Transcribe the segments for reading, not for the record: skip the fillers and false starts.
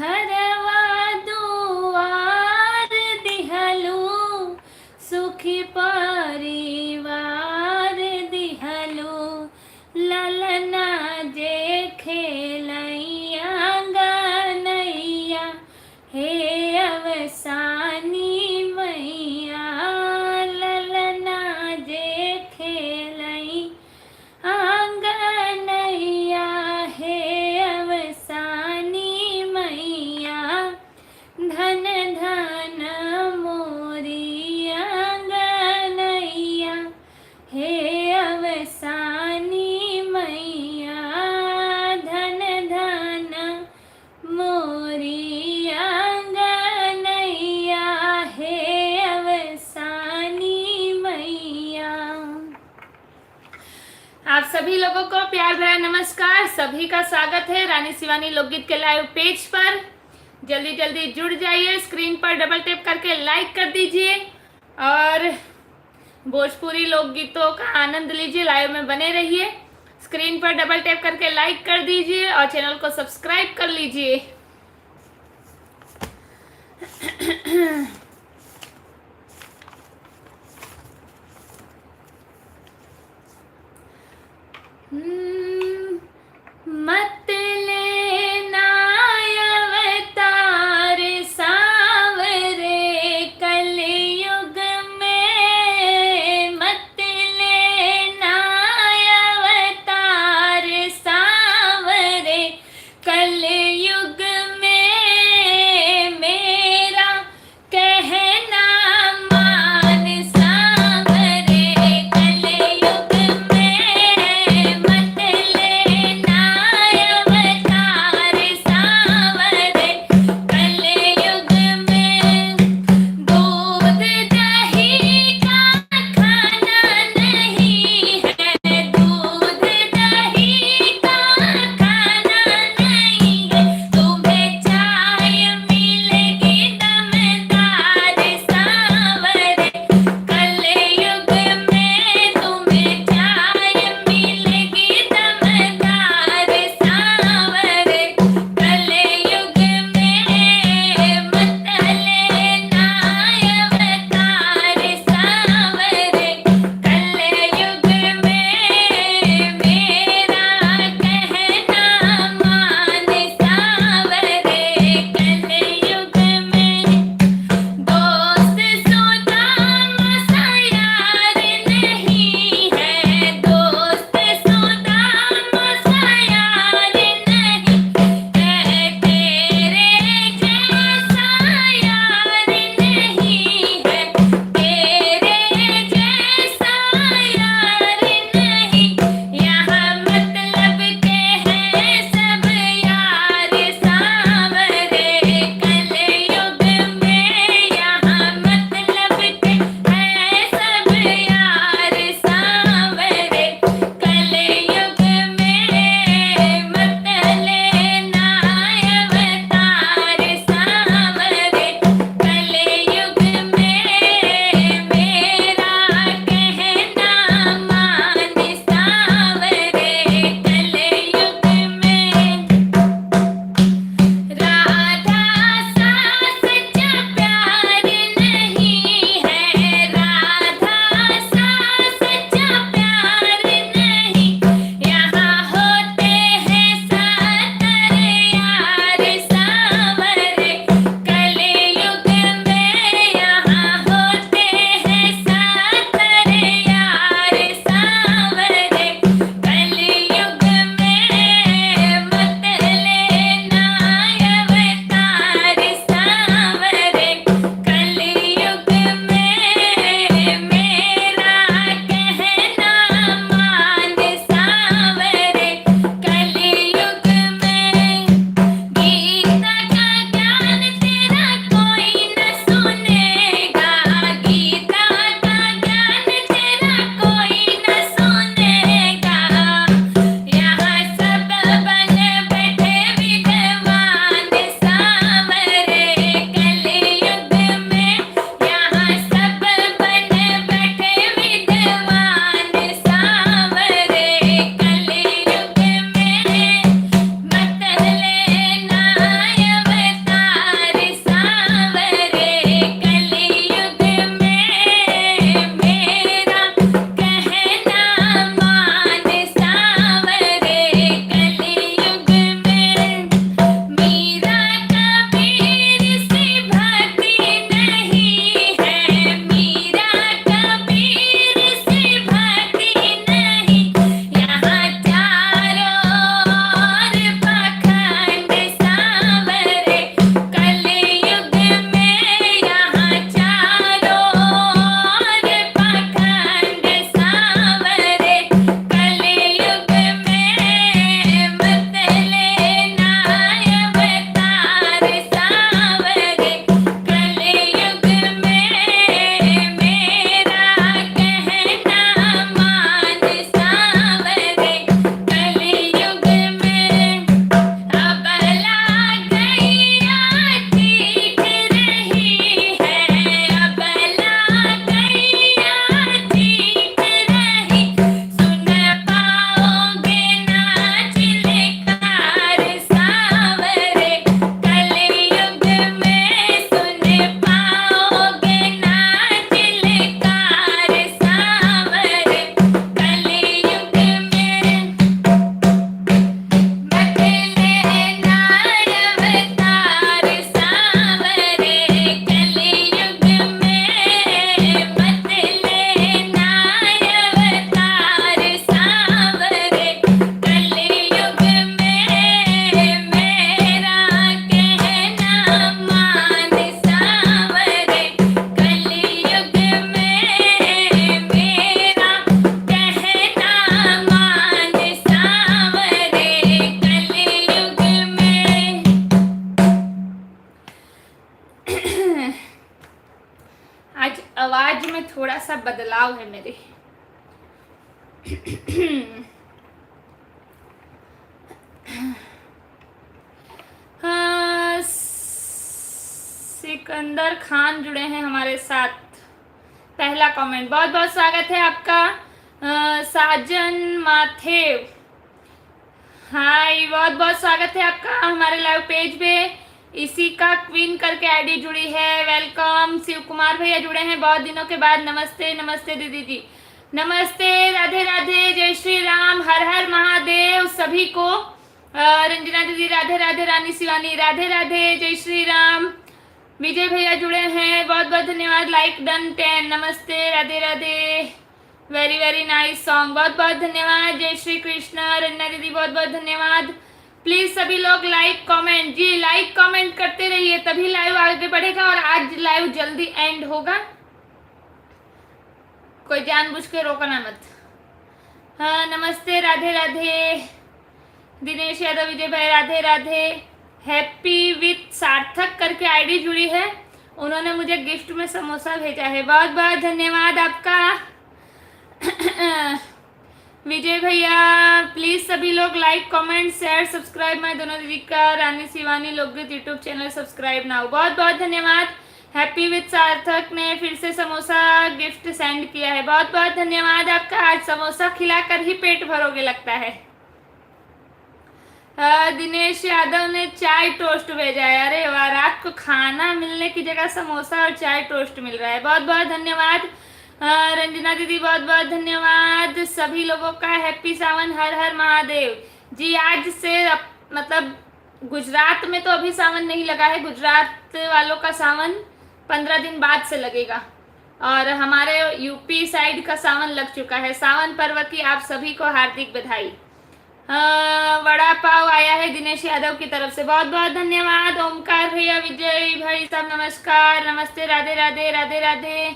घरवा दुआर दिहलू, सुखी परिवार दिहलू। ललना जे खेलैया गनैया, हे अवसानी मैया। ललना जे खेलई आंगनैया, हे अवसानी मैया। धन धन मोरी आंगनैया, हे अवसानी मैया। धन धन मोरी आंगनैया, हे अवसानी मैया। आप सभी लोगों को प्यार भरा नमस्कार। सभी का स्वागत है रानी शिवानी लोकगीत के लाइव पेज पर। जल्दी जल्दी जुड़ जाइए, स्क्रीन पर डबल टैप करके लाइक कर दीजिए और भोजपुरी लोकगीतों का आनंद लीजिए। लाइव में बने रहिए, स्क्रीन पर डबल टैप करके लाइक कर दीजिए और चैनल को सब्सक्राइब कर लीजिए। मत लेना अवतार सावरे कलयुग में। मत लेना अवतार सावरे कलयुग में। मेरा कहना मान सावरे कलयुग में। मत दबाव है मेरे। हाँ, सिकंदर खान जुड़े हैं हमारे साथ। पहला कमेंट, बहुत बहुत स्वागत है आपका। साजन माथेव, हाय, बहुत बहुत स्वागत है आपका हमारे लाइव पेज पे। इसी का क्वीन करके आईडी जुड़ी है, वेलकम। शिव कुमार भैया जुड़े हैं बहुत दिनों के बाद, नमस्ते नमस्ते दीदी जी, नमस्ते, राधे राधे, जय श्री राम, हर हर महादेव सभी को। रंजना दीदी राधे राधे, रानी शिवानी राधे राधे, जय श्री राम। विजय भैया जुड़े हैं, बहुत बहुत धन्यवाद, लाइक डन 10, नमस्ते, Radhe Radhe, very very nice song, बहुत बहुत धन्यवाद, जय श्री कृष्ण। रंजना दीदी बहुत बहुत धन्यवाद। प्लीज सभी लोग लाइक कमेंट, जी लाइक कमेंट करते रहिए, तभी लाइव आगे बढ़ेगा। और आज लाइव जल्दी एंड होगा, कोई जानबूझ के रोकना मत। हाँ, नमस्ते, राधे राधे, दिनेश यादव, विजय भाई राधे राधे। हैप्पी विथ सार्थक करके आईडी जुड़ी है, उन्होंने मुझे गिफ्ट में समोसा भेजा है, बहुत बहुत धन्यवाद आपका। विजय भैया प्लीज सभी लोग लाइक कमेंट शेयर सब्सक्राइब मैं दोनों दीदी का रानी शिवानी लोकगीत यूट्यूब चैनल सब्सक्राइब नाउ, बहुत बहुत धन्यवाद। हैप्पी विथ सार्थक ने फिर से समोसा गिफ्ट सेंड किया है, बहुत बहुत धन्यवाद आपका। आज समोसा खिलाकर ही पेट भरोगे लगता है। दिनेश यादव ने चाय टोस्ट भेजा है, अरे वाह, रात को खाना मिलने की जगह समोसा और चाय टोस्ट मिल रहा है, बहुत बहुत धन्यवाद। रंजना दीदी बहुत बहुत धन्यवाद। सभी लोगों का हैप्पी सावन, हर हर महादेव। जी आज से मतलब गुजरात में तो अभी सावन नहीं लगा है, गुजरात वालों का सावन 15 दिन बाद से लगेगा, और हमारे यूपी साइड का सावन लग चुका है। सावन पर्व की आप सभी को हार्दिक बधाई। वड़ा पाव आया है दिनेश यादव की तरफ से, बहुत बहुत धन्यवाद। ओमकार भैया, विजय भाई साहब नमस्कार, नमस्ते, राधे राधे, राधे राधे।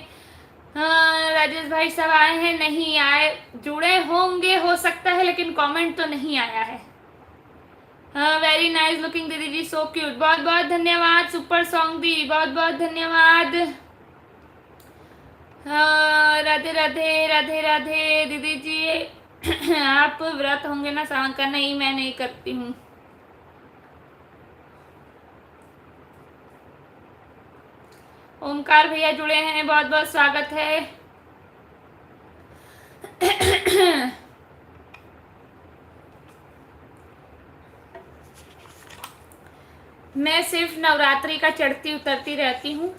राजेश भाई सब आए हैं, नहीं आए, जुड़े होंगे हो सकता है, लेकिन कमेंट तो नहीं आया है। वेरी नाइस लुकिंग दीदी जी, सो क्यूट, बहुत बहुत धन्यवाद। सुपर सॉन्ग दी, बहुत बहुत धन्यवाद। राधे राधे, राधे राधे दीदी जी। आप व्रत होंगे ना सावन का? नहीं, मैं नहीं करती हूँ। ओमकार भैया जुड़े हैं, बहुत बहुत स्वागत है। मैं सिर्फ नवरात्रि का चढ़ती उतरती रहती हूँ,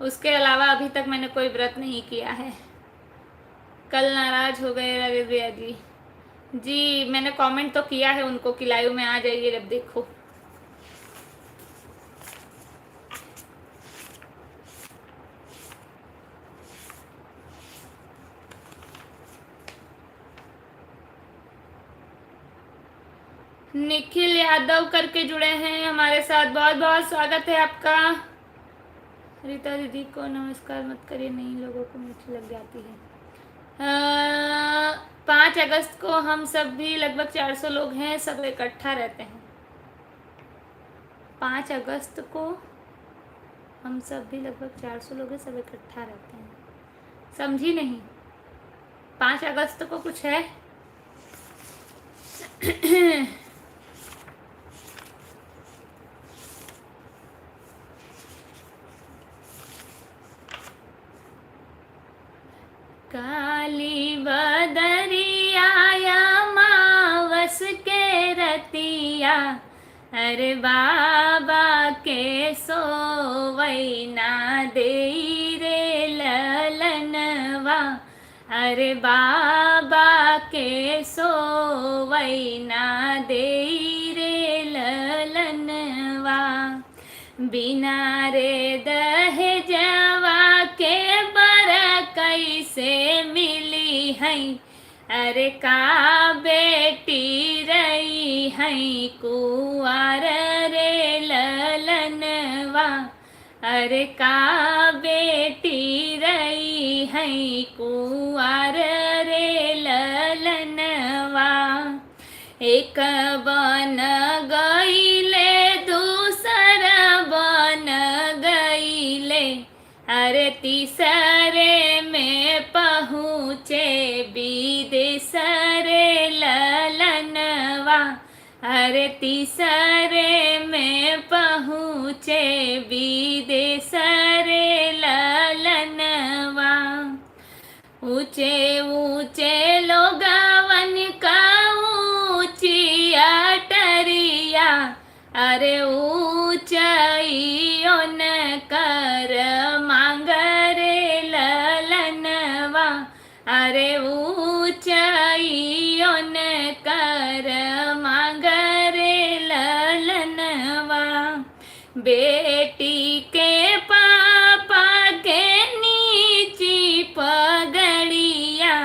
उसके अलावा अभी तक मैंने कोई व्रत नहीं किया है। कल नाराज हो गए रवि भैया जी। जी मैंने कमेंट तो किया है उनको कि लाइव में आ जाइए, जब देखो। निखिल यादव करके जुड़े हैं हमारे साथ, बहुत बहुत स्वागत है आपका। रीता दीदी को नमस्कार मत करिए, नहीं लोगों को मिर्ची लग जाती है। 5 अगस्त को हम सब भी लगभग 400 लोग हैं, सब इकट्ठा रहते हैं। 5 अगस्त को हम सब भी लगभग 400 लोग हैं, सब इकट्ठा रहते हैं। समझी नहीं? 5 अगस्त को कुछ है? काली बदरिया मावस के रतिया, अरे बाबा के सोवैना दे रे ललनवा, अरे बाबा के सोवैना दे रे ललनवा, बिना रे दहेजवा के बर कैसे मिली है, अरे का बेटी रही है कुंवार रे ललनवा, अरे का बेटी रही है कुंवार रे ललनवा, एक बन गईले दूसर बन गईले, अरे तीसरे में पहुँच विदेश रे ललनवा, अरे तीसरे में पहुँचे विदेश रे ललनवा। ऊंचे ऊंचे लोगावन का ऊंची अटरिया, अरे ऊंचाइयों न कर मांग रे ललनवा, अरे ऊंचाइयों न कर मांग रे ललनवा। बेटी के पापा के नीची पगड़िया,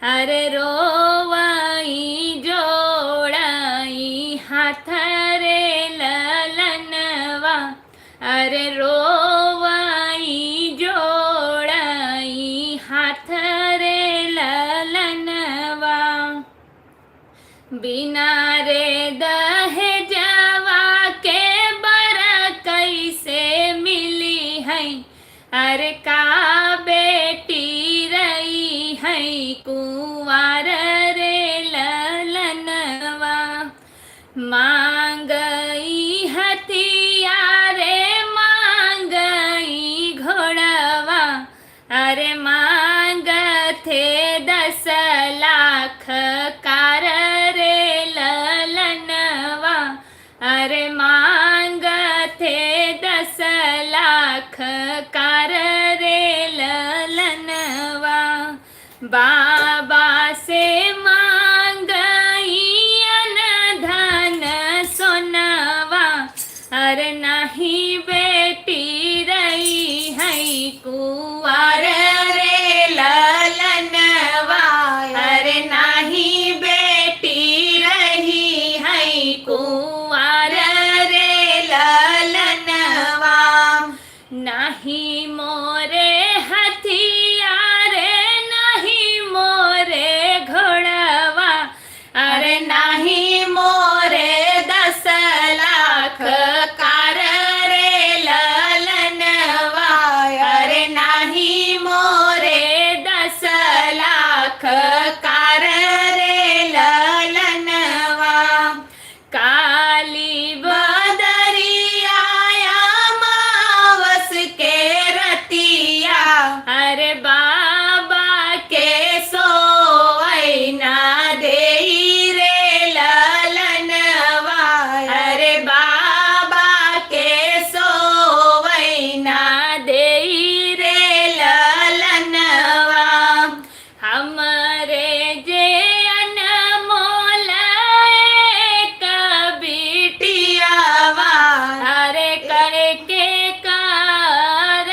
अरे रोवाई जोड़ाई हाथ रे ललनवा, अरे रोवाई जोड़ाई हाथ रे ललनवा। बिना रे दहेजवा के बर कैसे मिली है, अरे का बेटी रही है कुंवार रे ललनवा। मांगई हथियारे मांगई घोड़वा, अरे मांग थे 10 लाख कार रे ललनवा, अरे मांग थे 10 लाख कार रे ललनवा। बाबा से मांगई धन सोनवा, अरे नहीं बेटी रही है कुंवार रे ललनवा, अरे नहीं बेटी रही है कुंवार रे ललनवा। नहीं मोरे हथियारे नहीं मोरे घोड़वा, अरे नहीं मोरे 10 लाख कार रे ललनवा, अरे नहीं मोरे 10 लाख कार रे ललनवा। काली बदरिया मावस के रतिया, अरे बाबा के सोई ना देई रे ललनवा, अरे बाबा के सोई ना देई रे ललनवा। हमरे जे अनमोल एक बिटियावा, अरे करके कार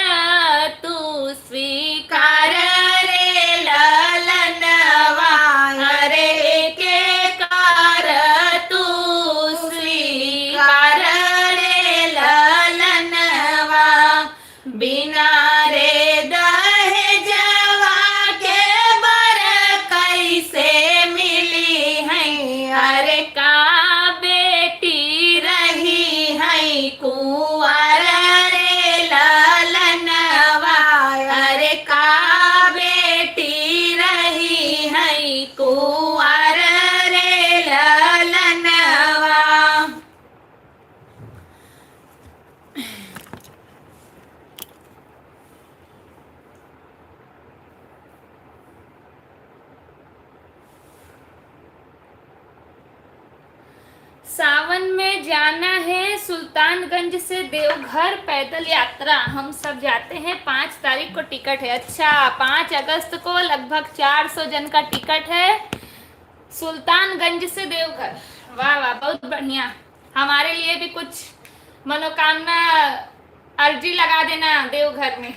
तू स्वीकार रे ललनवा, अरे के कार तू स्वीकार रे ललनवा। बिना रे दहेजवा के बर कैसे मिली है, अरे का बेटी रही है कुंवार रे ललनवा, अरे का बेटी रही है कुंवार रे ललनवा। सावन में जाना है सुल्तानगंज से देवघर पैदल यात्रा। हम सब जाते हैं, 5 तारीख को टिकट है। अच्छा, 5 अगस्त को लगभग 400 जन का टिकट है सुल्तानगंज से देवघर। वाह वाह, बहुत बढ़िया। हमारे लिए भी कुछ मनोकामना अर्जी लगा देना देवघर में।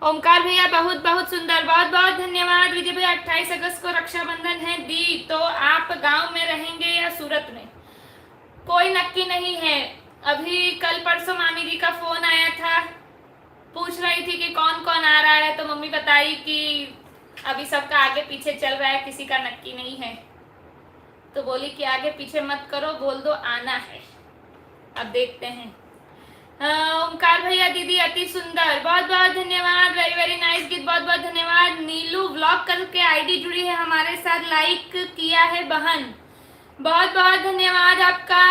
ओमकार भैया बहुत बहुत सुंदर, बहुत बहुत धन्यवाद। विजय भैया 28 अगस्त को रक्षाबंधन है दी, तो आप गांव में रहेंगे या सूरत में? कोई नक्की नहीं है। अभी कल परसों मामी जी का फोन आया था, पूछ रही थी कि कौन कौन आ रहा है, तो मम्मी बताई कि अभी सबका आगे पीछे चल रहा है, किसी का नक्की नहीं है। तो बोली कि आगे पीछे मत करो, बोल दो आना है। अब देखते हैं। ओमकार भैया दीदी अति सुंदर, बहुत बहुत धन्यवाद, वेरी वेरी नाइस गीत, बहुत बहुत धन्यवाद। नीलू ब्लॉग करके आईडी जुड़ी है हमारे साथ, लाइक किया है बहन, बहुत बहुत धन्यवाद आपका।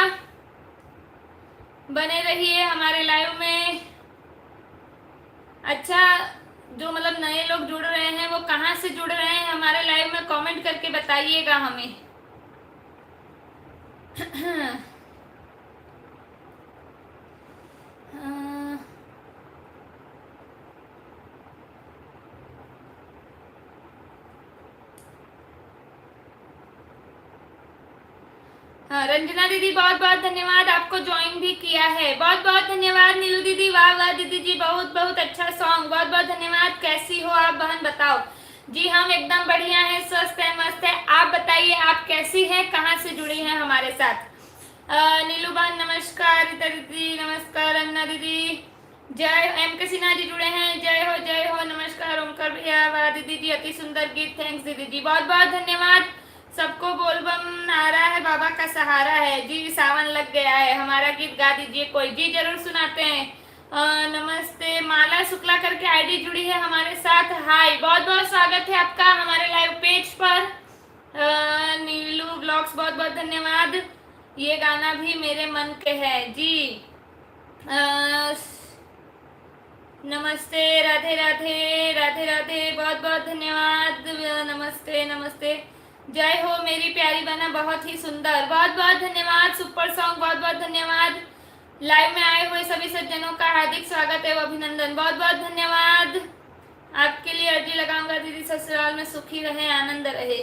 बने रहिए हमारे लाइव में। अच्छा, जो मतलब नए लोग जुड़ रहे हैं वो कहाँ से जुड़ रहे हैं हमारे लाइव में, कमेंट करके बताइएगा हमें। हाँ, रंजना दीदी बहुत बहुत धन्यवाद, आपको ज्वाइन भी किया है, बहुत बहुत धन्यवाद। नीलू दीदी वाह वाह दीदी जी, बहुत बहुत अच्छा सॉन्ग, बहुत बहुत धन्यवाद। कैसी हो आप बहन, बताओ। जी हम एकदम बढ़िया हैं, स्वस्थ है, मस्त है। आप बताइए आप कैसी हैं, कहाँ से जुड़ी हैं हमारे साथ। नीलू बहन नमस्कार, रीता दीदी नमस्कार, अन्ना दीदी जय, एम के सिन्हा जी जुड़े हैं, जय हो, नमस्कार। ओमकार भैया वाह दीदी जी अति सुंदर गीत, थैंक्स दीदी जी, बहुत बहुत धन्यवाद। सबको बोलबम नारा है, बाबा का सहारा है। जी सावन लग गया है, हमारा गीत गा दीजिए कोई। जी जरूर सुनाते हैं। नमस्ते, माला शुक्ला करके आईडी जुड़ी है हमारे साथ, हाय, बहुत बहुत स्वागत है आपका हमारे लाइव पेज पर। नीलू ब्लॉग्स बहुत बहुत धन्यवाद, ये गाना भी मेरे मन के है जी। नमस्ते, राधे राधे, राधे राधे, बहुत बहुत धन्यवाद। नमस्ते नमस्ते, जय हो मेरी प्यारी बहना, बहुत ही सुंदर, बहुत बहुत धन्यवाद। सुपर सॉन्ग, बहुत बहुत धन्यवाद। लाइव में आए हुए सभी सज्जनों का हार्दिक स्वागत है, अभिनंदन, बहुत बहुत धन्यवाद। आपके लिए अर्जी लगाऊंगा दीदी, ससुराल में सुखी रहे, आनंद रहे।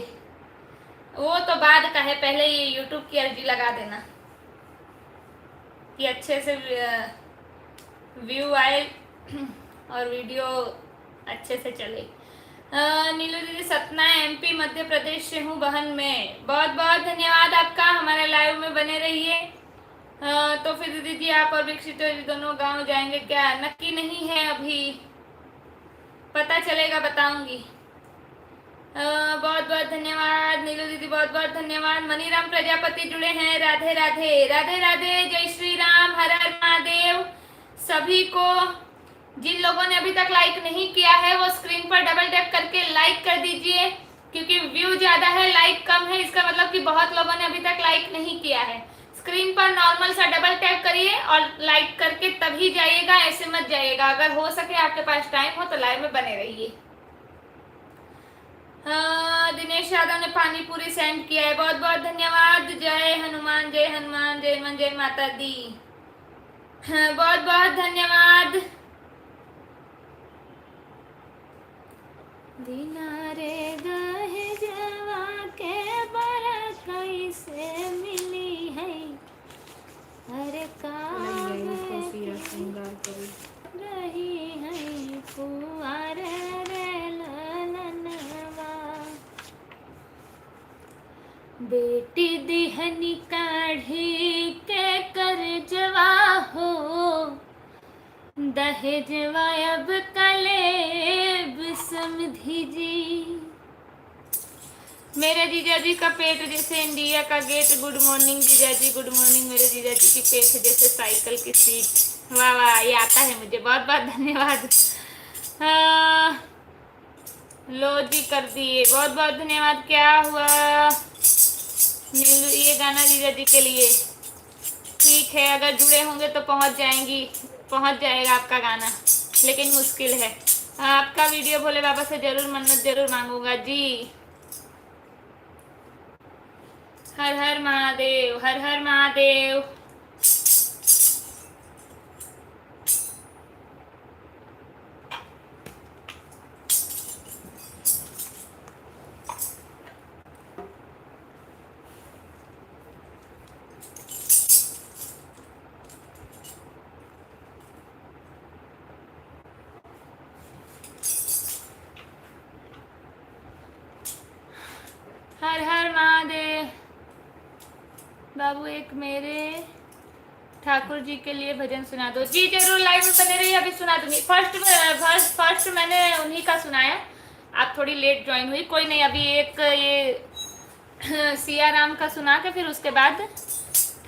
वो तो बाद का है, पहले ये यूट्यूब की अर्जी लगा देना कि अच्छे से व्यू आए और वीडियो अच्छे से चले। नीलू दीदी सतना एमपी मध्य प्रदेश से हूँ बहन में, बहुत बहुत धन्यवाद आपका, हमारे लाइव में बने रहिए। तो फिर दीदी जी आप और विकसित दोनों गांव जाएंगे क्या? नक्की नहीं है अभी, पता चलेगा बताऊंगी। बहुत बहुत धन्यवाद नीलू दीदी, बहुत बहुत धन्यवाद। मनीराम प्रजापति जुड़े हैं, राधे राधे, राधे राधे, जय श्री राम, हर हर महादेव। सभी को, जिन लोगों ने अभी तक लाइक नहीं किया है वो स्क्रीन पर डबल टैप करके लाइक कर दीजिए, क्योंकि व्यू ज्यादा है लाइक कम है, इसका मतलब कि बहुत लोगों ने अभी तक लाइक नहीं किया है। स्क्रीन पर नॉर्मल सा डबल टैप करिए और लाइक करके तभी जाइएगा, ऐसे मत जाइएगा। अगर हो सके आपके पास टाइम हो तो लाइव में बने रहिए। दिनेश यादव ने पानी पूरी सेंड किया है, बहुत बहुत धन्यवाद। जय हनुमान, जय हनुमान, जय मन, जय माता दी, बहुत बहुत धन्यवाद। दिनारे दहे जवा के बरकई से मिली है, अरे रही है पुआर रे ललनवा, बेटी दिहनी काढ़ी के कर जवा हो, दहेजवा अब कलेब समधी जी। मेरे जीजा जी का पेट जैसे इंडिया का गेट, गुड मॉर्निंग जीजा जी, गुड मॉर्निंग। मेरे जीजा जी की पेट जैसे साइकिल की सीट, वाह वाह, ये आता है मुझे, बहुत बहुत धन्यवाद। लो जी कर दिए, बहुत बहुत धन्यवाद। क्या हुआ नीलू, ये गाना जीजा जी के लिए, ठीक है, अगर जुड़े होंगे तो पहुंच जाएगा आपका गाना, लेकिन मुश्किल है। आपका वीडियो भोले बाबा से जरूर मन्नत जरूर मांगूंगा जी। हर हर महादेव, हर हर महादेव। हर हर महादेव। बाबू एक मेरे ठाकुर जी के लिए भजन सुना दो जी, जरूर लाइव में बने रहिए, अभी सुना दूंगी। फर्स्ट मैंने उन्हीं का सुनाया, आप थोड़ी लेट ज्वाइन हुई, कोई नहीं, अभी एक ये सिया राम का सुना के फिर उसके बाद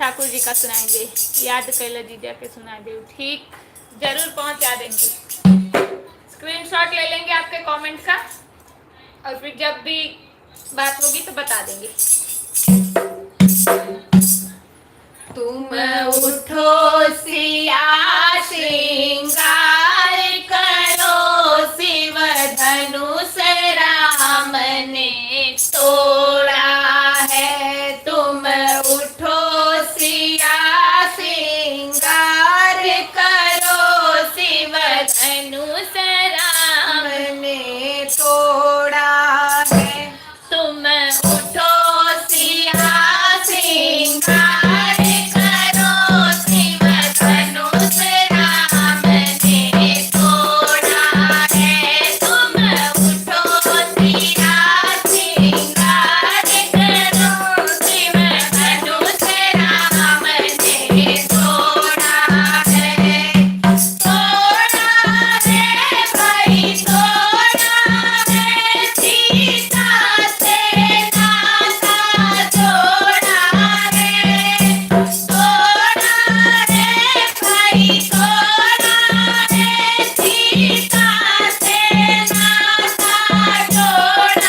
ठाकुर जी का सुनाएंगे, याद कैला जीजा के सुना दे। ठीक, जरूर पहुंचा देंगे। स्क्रीनशॉट ले लेंगे आपके कमेंट का और फिर जब भी बात होगी तो बता देंगे। तुम उठो सिया श्रृंगार करो, शिव धनुष राम ने तोड़ा है। तुम उठो सिया श्रृंगार करो, शिव धनुष राम ने तोड़ा है। तुम उठो सिया श्रृंगार जोड़ा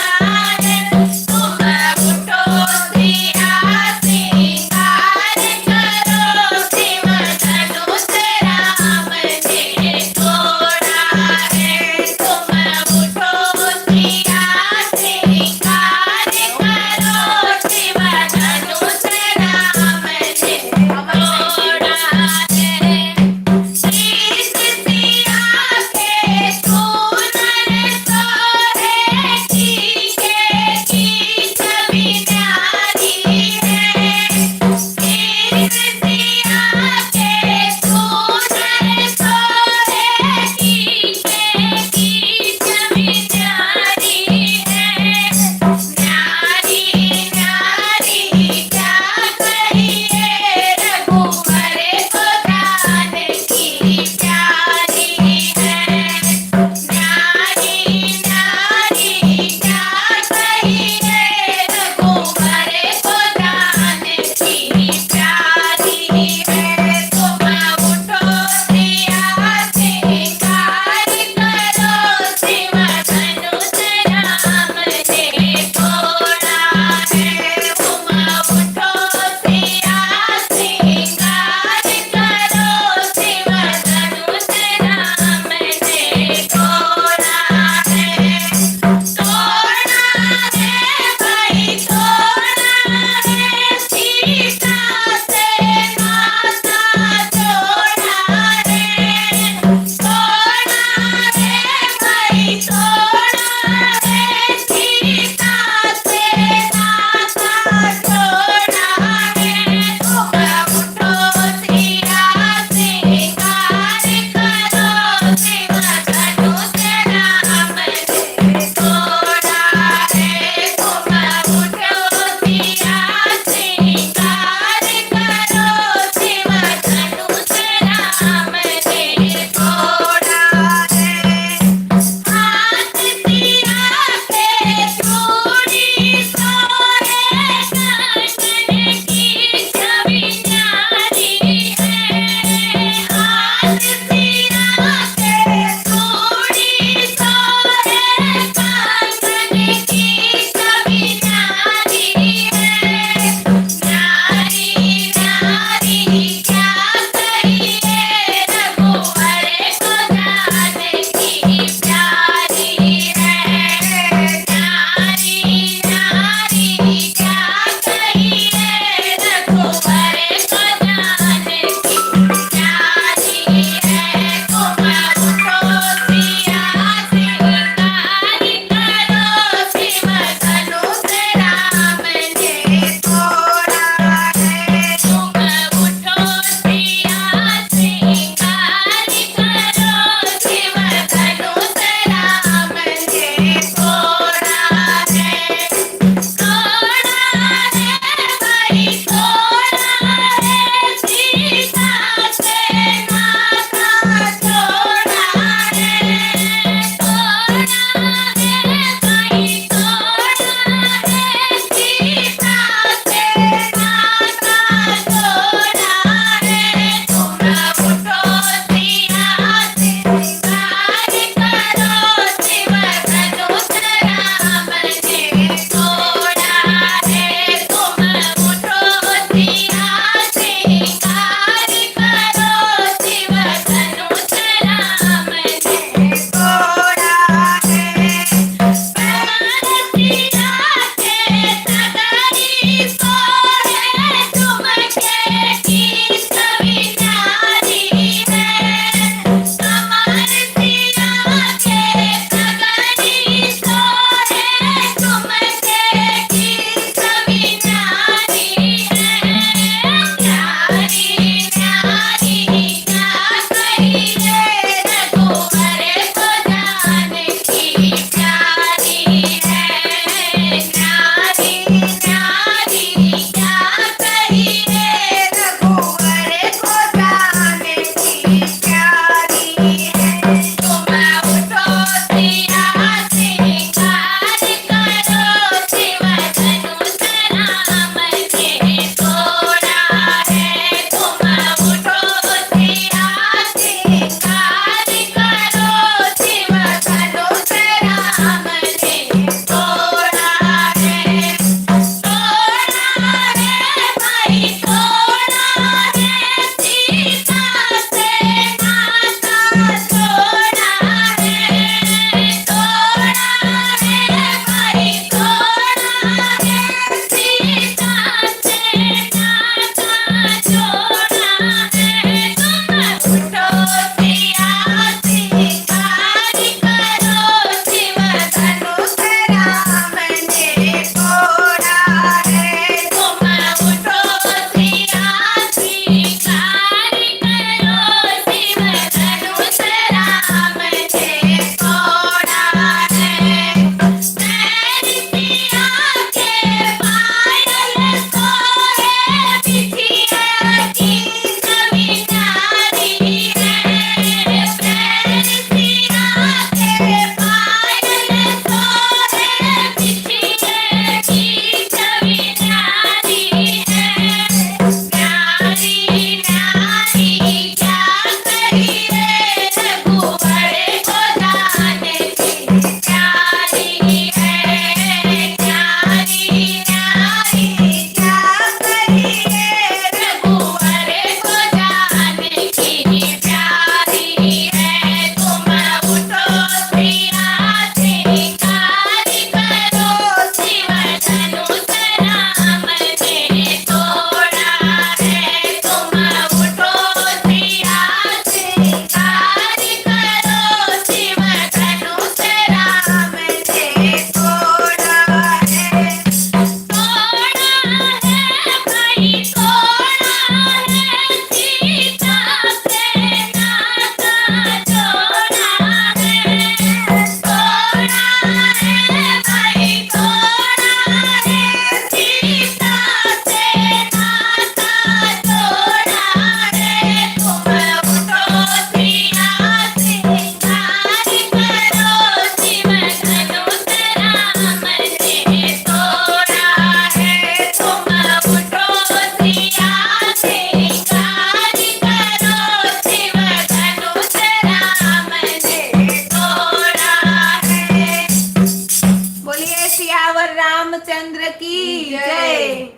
बोलिए सियावर रामचंद्र की जय।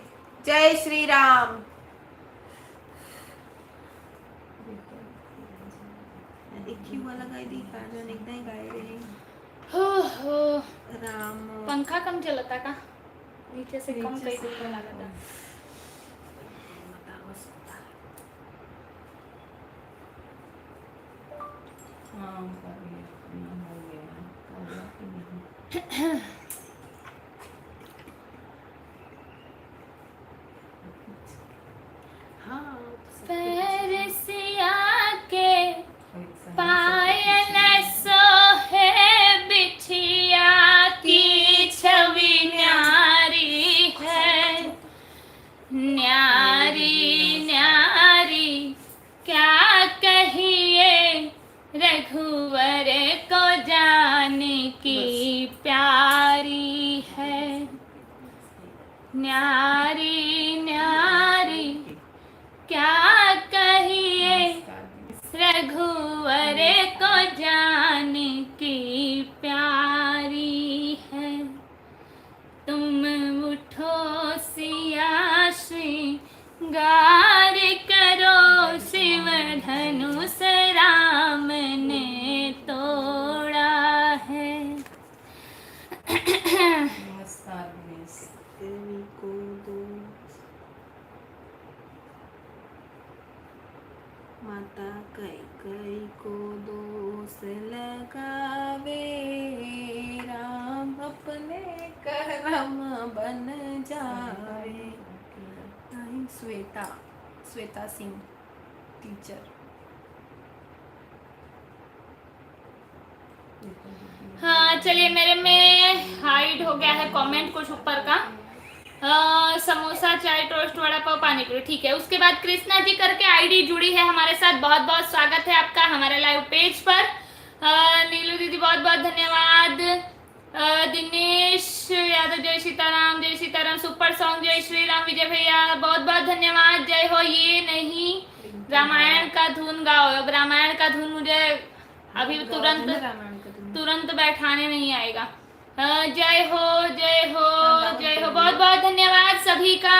जय श्री राम। एक ही वाला गाय दी काजन एकदम गाय रही। हो राम पंखा कम चलता का नीचे से कम कई दूर में लगा था। फरसिया के पायल सोहे बिछिया की छवि न्यारी है, न्यारी न्यारी क्या कहिए रघुवर को जाने की प्यारी है, न्यारी न्यारी क्या कहिए रघुवर को जाने की प्यारी है। तुम उठो सिया श्रृंगार करो, शिव धनुष राम ने तोड़ा है। माता कैकई को दोष लगावे, राम अपने कर्म बन जाए। श्वेता सिंह टीचर। हाँ चलिए, मेरे में हाइड हो गया है कमेंट कुछ ऊपर का। समोसा, चाय, टोस्ट, वड़ा पाव, पानी पूरी, ठीक है। उसके बाद कृष्णा जी करके आईडी जुड़ी है हमारे साथ, बहुत बहुत स्वागत है आपका हमारे लाइव पेज पर। नीलू दीदी बहुत बहुत धन्यवाद। दिनेश यादव जय सीताराम, सुपर सॉन्ग, जय श्री राम, विजय भैया बहुत बहुत धन्यवाद। जय हो। ये नहीं रामायण का धुन गाओ, अब रामायण का धुन मुझे अभी तुरंत बैठाने नहीं आएगा। जय हो जय हो जय हो, बहुत बहुत धन्यवाद सभी का।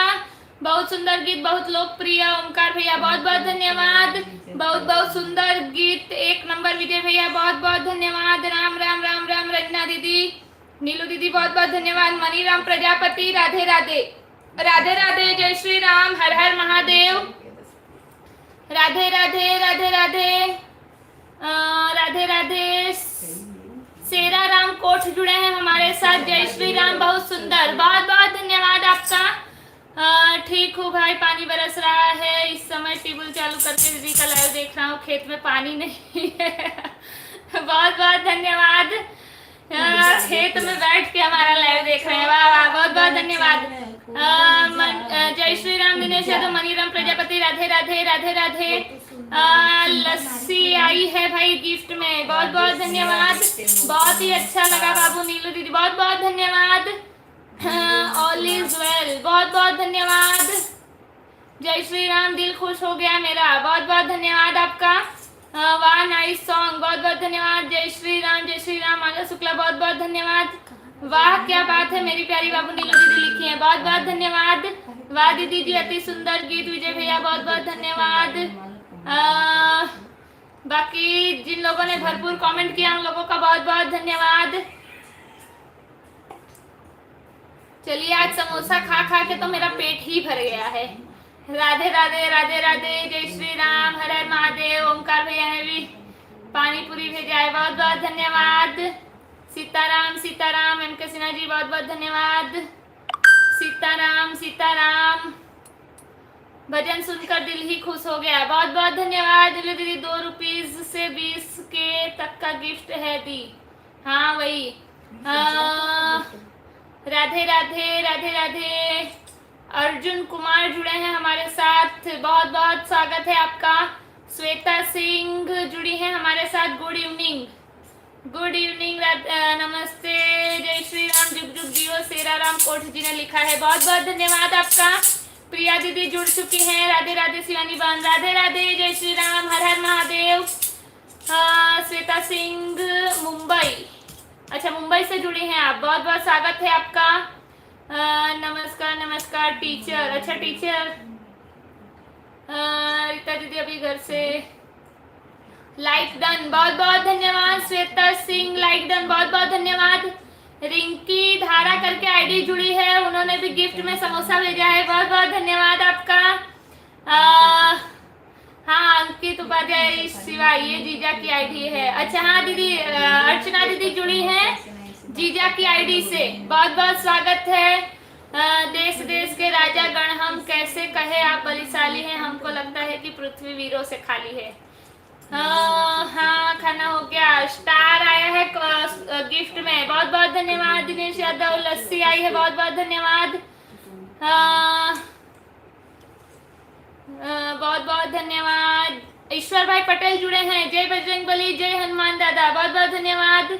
बहुत सुंदर गीत, बहुत लोकप्रिय ओमकार भैया बहुत बहुत धन्यवाद। बहुत बहुत सुंदर गीत, एक नंबर विजय भैया बहुत बहुत धन्यवाद। राम राम राम राम रंजना दीदी, नीलू दीदी बहुत बहुत धन्यवाद। मनीराम प्रजापति राधे राधे, राधे राधे, जय श्री राम, हर हर महादेव, राधे राधे राधे राधे, राधे राधे। सेरा राम कोठ जुड़े हैं हमारे साथ, जय श्री राम, बहुत सुंदर, बहुत बहुत धन्यवाद आपका। ठीक हूँ भाई, पानी बरस रहा है, इस समय ट्यूबवेल चालू करके दीदी का लाइव देख रहा हूँ, खेत में पानी नहीं है। बहुत बहुत धन्यवाद। खेत में बैठ के हमारा लाइव देख रहे हैं, वाह वाह, बहुत बहुत धन्यवाद। जय श्री राम दिनेश यादव, मनीराम प्रजापति राधे राधे राधे राधे। लस्सी आई है भाई गिफ्ट में, बहुत बहुत धन्यवाद, बहुत ही अच्छा लगा बाबू। नीलू दीदी बहुत बहुत धन्यवाद। ऑल इज वेल, बहुत बहुत धन्यवाद। जय श्री राम, दिल खुश हो गया मेरा, बहुत बहुत धन्यवाद आपका। वाह नाइस सॉन्ग, बहुत बहुत धन्यवाद। जय श्री राम, माला शुक्ला बहुत बहुत धन्यवाद। वाह क्या बात है, मेरी प्यारी बाबू नीलू दीदी लिखी है, बहुत बहुत धन्यवाद। वाह दीदी जी, अति सुंदर गीत, विजय भैया बहुत बहुत धन्यवाद। बाकी जिन लोगों ने भरपूर कमेंट किया उन लोगों का बहुत बहुत धन्यवाद। चलिए, आज समोसा खा खा के तो मेरा पेट ही भर गया है। राधे राधे राधे राधे, जय श्री राम, हर हर महादेव। ओमकार भैया ने भी पानी पूरी भेजा है, बहुत बहुत धन्यवाद। सीताराम एम के सिन्हा जी बहुत बहुत धन्यवाद। सीताराम भजन सुनकर दिल ही खुश हो गया, बहुत बहुत धन्यवाद। दीदी 2 रुपीज से 20 के तक का गिफ्ट है दी, हाँ वही। राधे राधे राधे राधे। अर्जुन कुमार जुड़े हैं हमारे साथ, बहुत बहुत स्वागत है आपका। श्वेता सिंह जुड़ी हैं हमारे साथ, गुड इवनिंग नमस्ते, जय श्री राम, जुग जुग जियो। सेरा राम कोठ जी ने लिखा है, बहुत बहुत धन्यवाद आपका। प्रिया दीदी जुड़ चुकी हैं, राधे राधे। शिवानी बहन राधे राधे, जय श्री राम, हर हर महादेव। श्वेता सिंह मुंबई, अच्छा, मुंबई से जुड़ी हैं आप, बहुत बहुत स्वागत है आपका। नमस्कार नमस्कार टीचर। अच्छा टीचर, रीता दीदी अभी घर से। लाइक डन, बहुत बहुत धन्यवाद। श्वेता सिंह लाइक डन, बहुत बहुत धन्यवाद। रिंकी धारा करके आईडी जुड़ी है, उन्होंने भी गिफ्ट में समोसा भेजा है, बहुत बहुत धन्यवाद आपका। हाँ, अंकित उपाध्याय शिवा, ये जीजा की आईडी है। अच्छा हाँ दीदी, अर्चना दीदी जुड़ी हैं जीजा की आईडी से, बहुत बहुत स्वागत है। देश देश के राजा गण हम, कैसे कहे आप बलिशाली हैं, हमको लगता है कि पृथ्वी वीरों से खाली है। हाँ, खाना हो गया। स्टार आया है गिफ्ट में, बहुत बहुत धन्यवाद। दिनेश यादव, लस्सी आई है, बहुत बहुत धन्यवाद। बहुत बहुत धन्यवाद। ईश्वर भाई पटेल जुड़े हैं, जय बजरंगबली, जय हनुमान दादा, बहुत बहुत धन्यवाद।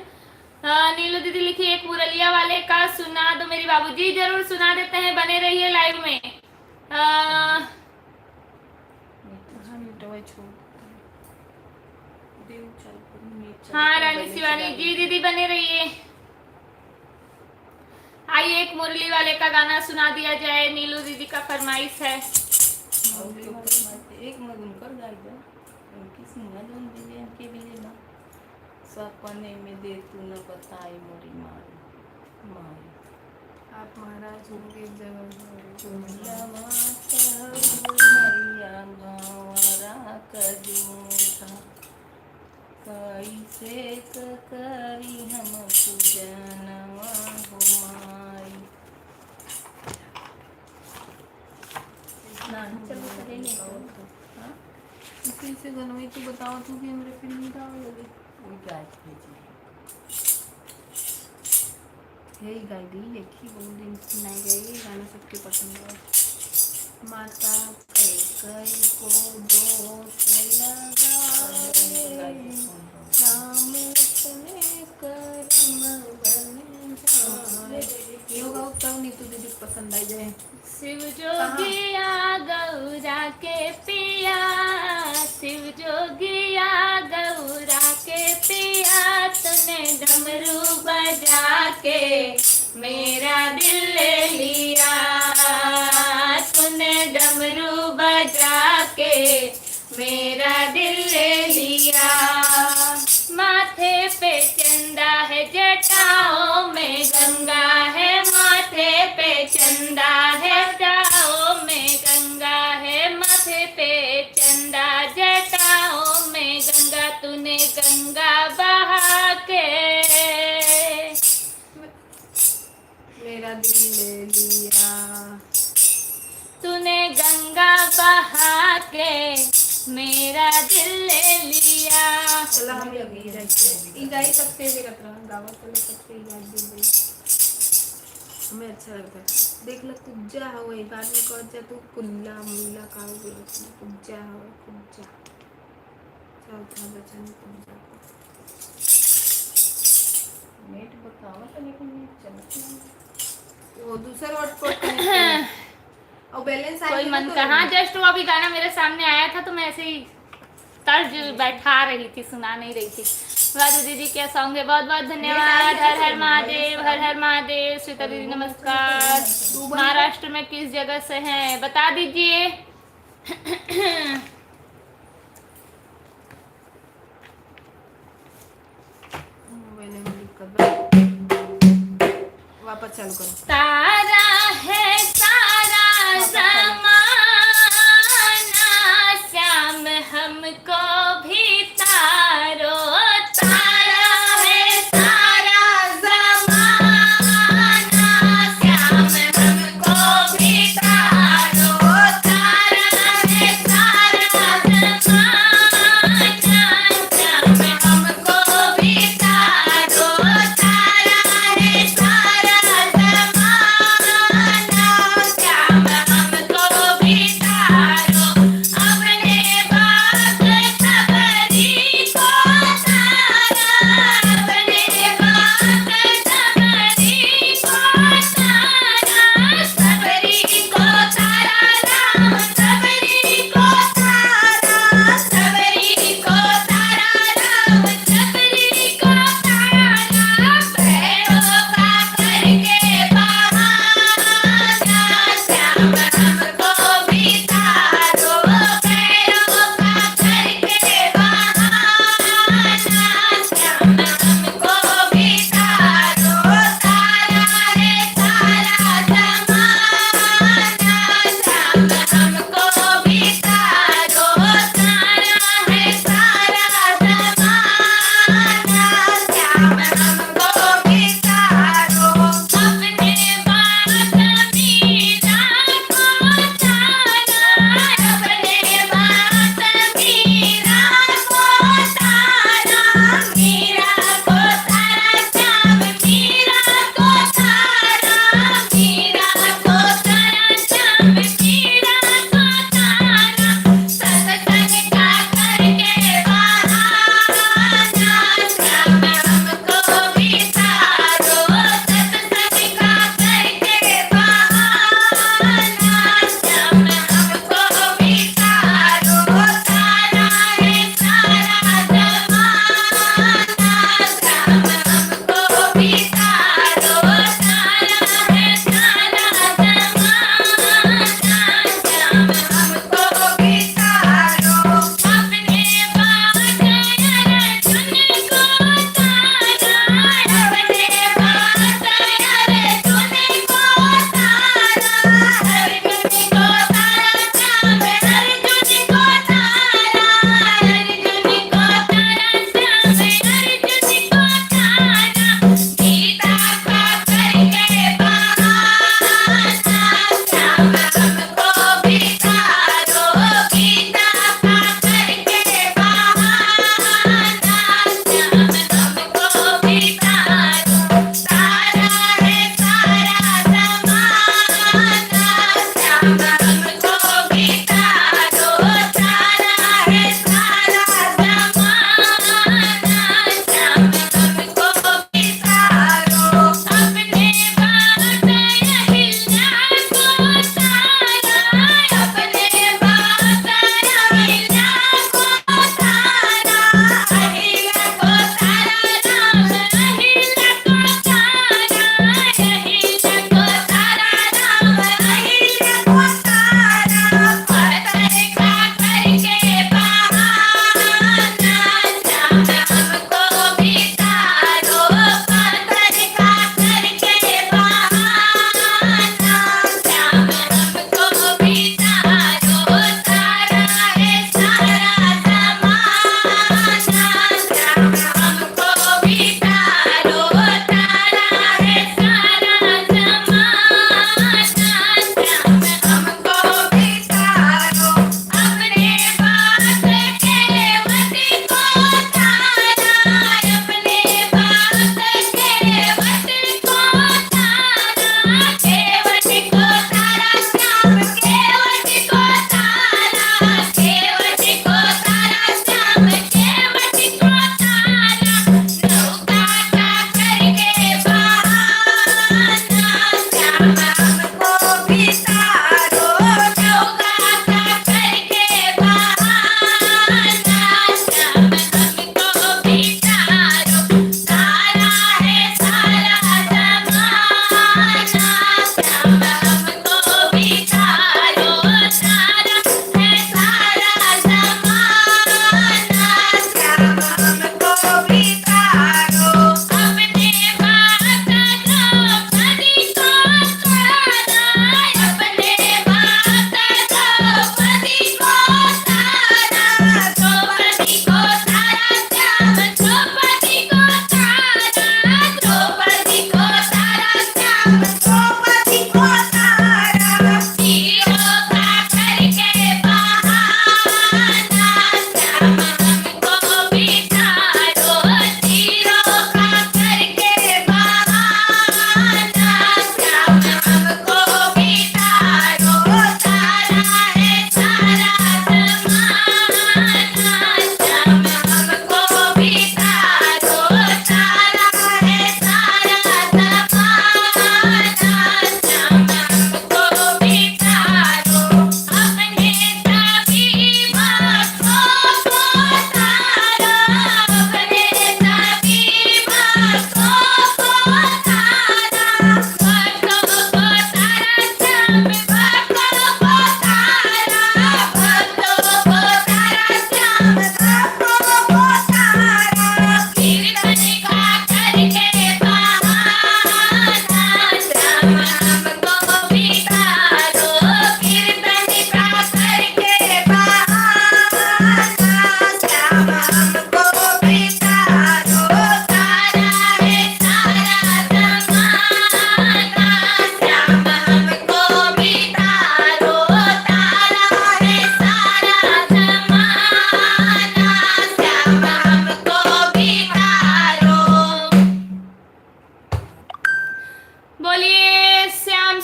नीलू दीदी लिखी, एक मुरलिया वाले का सुना दो मेरी बाबू। जी जरूर सुना देते हैं, बने रहिए लाइव में। हाँ रानी शिवानी जी, दीदी बने रहिए। आइए एक मुरली वाले का गाना सुना दिया जाए, नीलू दीदी का फरमाइश है। एक मगन कर गाइबा उनकी सिंगा जोन दिले के बिले ना सपने में दे तू न बताई मोरी माई माई आप महाराज होंगे जगह चुनिया माता मरिया गवारा कजूठा कैसे करी हम पूजनवा हो माई। इसी से गनवई तू बताओ तू भी हमरे फिल्म का लगे वही गाइड भेजी है गाइडी देखी बहुत दिन सुनाई गई गाना सबके पसंद है। माता कई को दो लगाए राम तने करम बन जाए। ये गाओ तब नीतू दीदी पसंद आ जाए। शिव जोगिया गौरा के पिया, शिव जोगिया गौरा के पिया, तूने डमरू बजा के मेरा दिल ले लिया, तूने डमरू बजा के मेरा दिल ले लिया। माथे पे चंदा है, जटाओं में गंगा है, माथे पे चंदा है, जटाओं में गंगा है, माथे पे चंदा जटाओं में गंगा, तूने गंगा बहा के मेरा दिल ले लिया, तूने गंगा बहा के मेरा दिल ले लिया। चला हम लगी रहते ई गाई सकते भी रख रहा गावा तो ले सकते ई गाई दे दे हमें अच्छा लगता है। देख ल कुज्जा हो एक आदमी को जा तू कुल्ला मुल्ला का हो गया कुज्जा हो कुज्जा चल था बचन कुज्जा नेट बताओ तो लेकिन नेट चलती वो दूसरा हॉटस्पॉट और बैलेंस कोई मन कहाँ, जस्ट वो अभी गाना मेरे सामने आया था तो मैं ऐसे ही तर्ज बैठा रही थी, सुना नहीं रही थी। वादू दीदी क्या सॉन्ग है, बहुत बहुत धन्यवाद। हर हर महादेव, हर हर महादेव। श्वेता दीदी नमस्कार। महाराष्ट्र में किस जगह से हैं बता दीजिए। वापस चालू करो। तारा है सारा जमाना, श्याम हमको भी तारो, तारा है सारा जमाना, श्याम हमको भी तारो, तारा है सारा जमाना, श्याम हमको भी तारो, तारा है सारा जमाना, श्याम हमको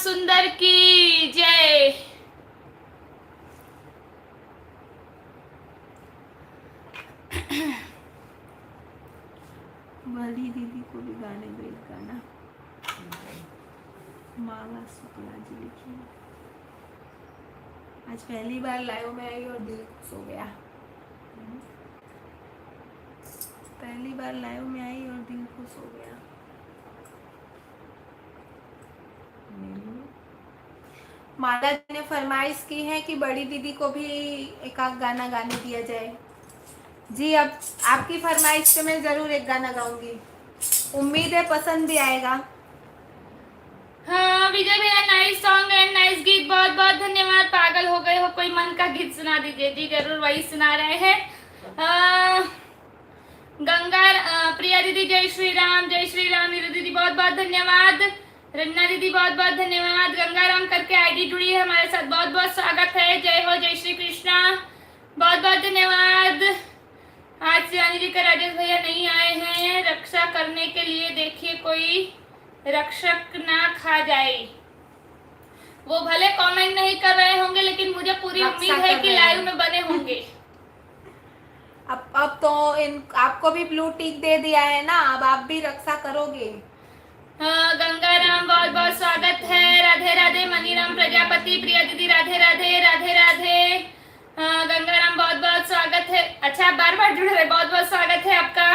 सुंदर की जय। बड़ी दीदी को भी गाने दो एक गाना। माला शुक्ला जी लिखी। आज पहली बार लाइव में आई और दिल खुश हो गया। पहली बार लाइव में आई और दिल खुश हो गया। माला जी ने फरमाइश की है कि बड़ी दीदी को भी एक आध गाना गाने दिया जाए। जी अब आपकी फरमाइश पे मैं जरूर एक गाना गाऊंगी। उम्मीद है पसंद भी आएगा। हाँ विजय भैया, नाइस सॉन्ग एंड नाइस गीत, बहुत बहुत धन्यवाद। पागल हो गए हो, कोई मन का गीत सुना दीजिए। जी जरूर, वही सुना रहे हैं। प्रिया दीदी जय श्री राम, जय श्री राम। नीरू दीदी बहुत बहुत धन्यवाद। रन्ना दीदी बहुत बहुत धन्यवाद। गंगाराम करके आईडी जुड़ी है हमारे साथ, बहुत बहुत स्वागत है। जय हो, जय श्री कृष्णा, बहुत बहुत धन्यवाद। आज शिवानी जी का राजेश भैया नहीं आए हैं रक्षा करने के लिए, देखिए कोई रक्षक ना खा जाए। वो भले कमेंट नहीं कर रहे होंगे लेकिन मुझे पूरी उम्मीद है कि लाइव में बने होंगे। अब तो आपको भी ब्लू टिक दे दिया है ना, अब आप भी रक्षा करोगे। गंगाराम बहुत बहुत स्वागत है। राधे राधे। मनीराम प्रजापति, प्रिया दीदी राधे राधे, राधे राधे। गंगाराम बहुत बहुत स्वागत है। अच्छा आप बार बार जुड़ रहे, बहुत बहुत स्वागत है आपका।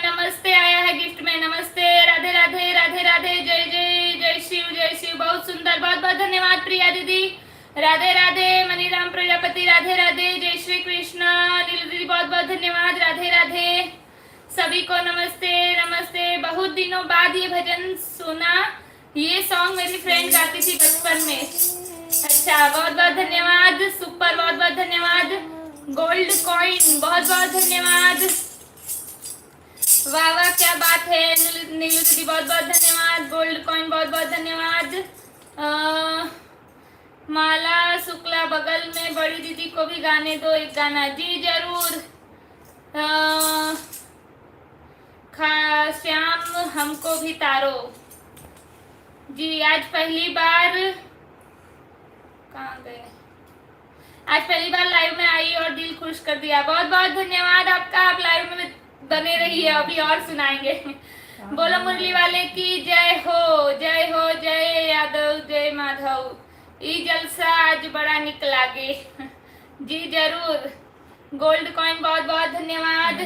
नमस्ते आया है गिफ्ट में, नमस्ते। राधे राधे, राधे राधे। जय जय, जय शिव, जय शिव। बहुत सुंदर, बहुत बहुत धन्यवाद प्रिया दीदी। राधे राधे। मनीराम प्रजापति राधे राधे। जय श्री कृष्ण। नीलू दीदी बहुत बहुत धन्यवाद। राधे राधे। सभी को नमस्ते नमस्ते। बहुत दिनों बाद ये भजन सुना। ये सॉन्ग मेरी फ्रेंड गाती थी बचपन में। अच्छा बहुत बहुत धन्यवाद। सुपर, बहुत बहुत धन्यवाद। गोल्ड कॉइन बहुत बहुत धन्यवाद। वाह वाह क्या बात है। नीलू दीदी बहुत बहुत धन्यवाद। गोल्ड कॉइन बहुत बहुत धन्यवाद। माला शुक्ला बगल में बड़ी दीदी को भी गाने दो एक गाना। जी जरूर। श्याम हमको भी तारो। जी आज पहली बार, कहाँ गए, आज पहली बार लाइव में आई और दिल खुश कर दिया। बहुत बहुत धन्यवाद आपका। आप लाइव में बने रहिए, अभी और सुनाएंगे। बोलो मुरली वाले की जय हो, जय हो। जय यादव, जय माधव। ई जलसा आज बड़ा निक लागे। जी जरूर। गोल्ड कॉइन बहुत बहुत धन्यवाद।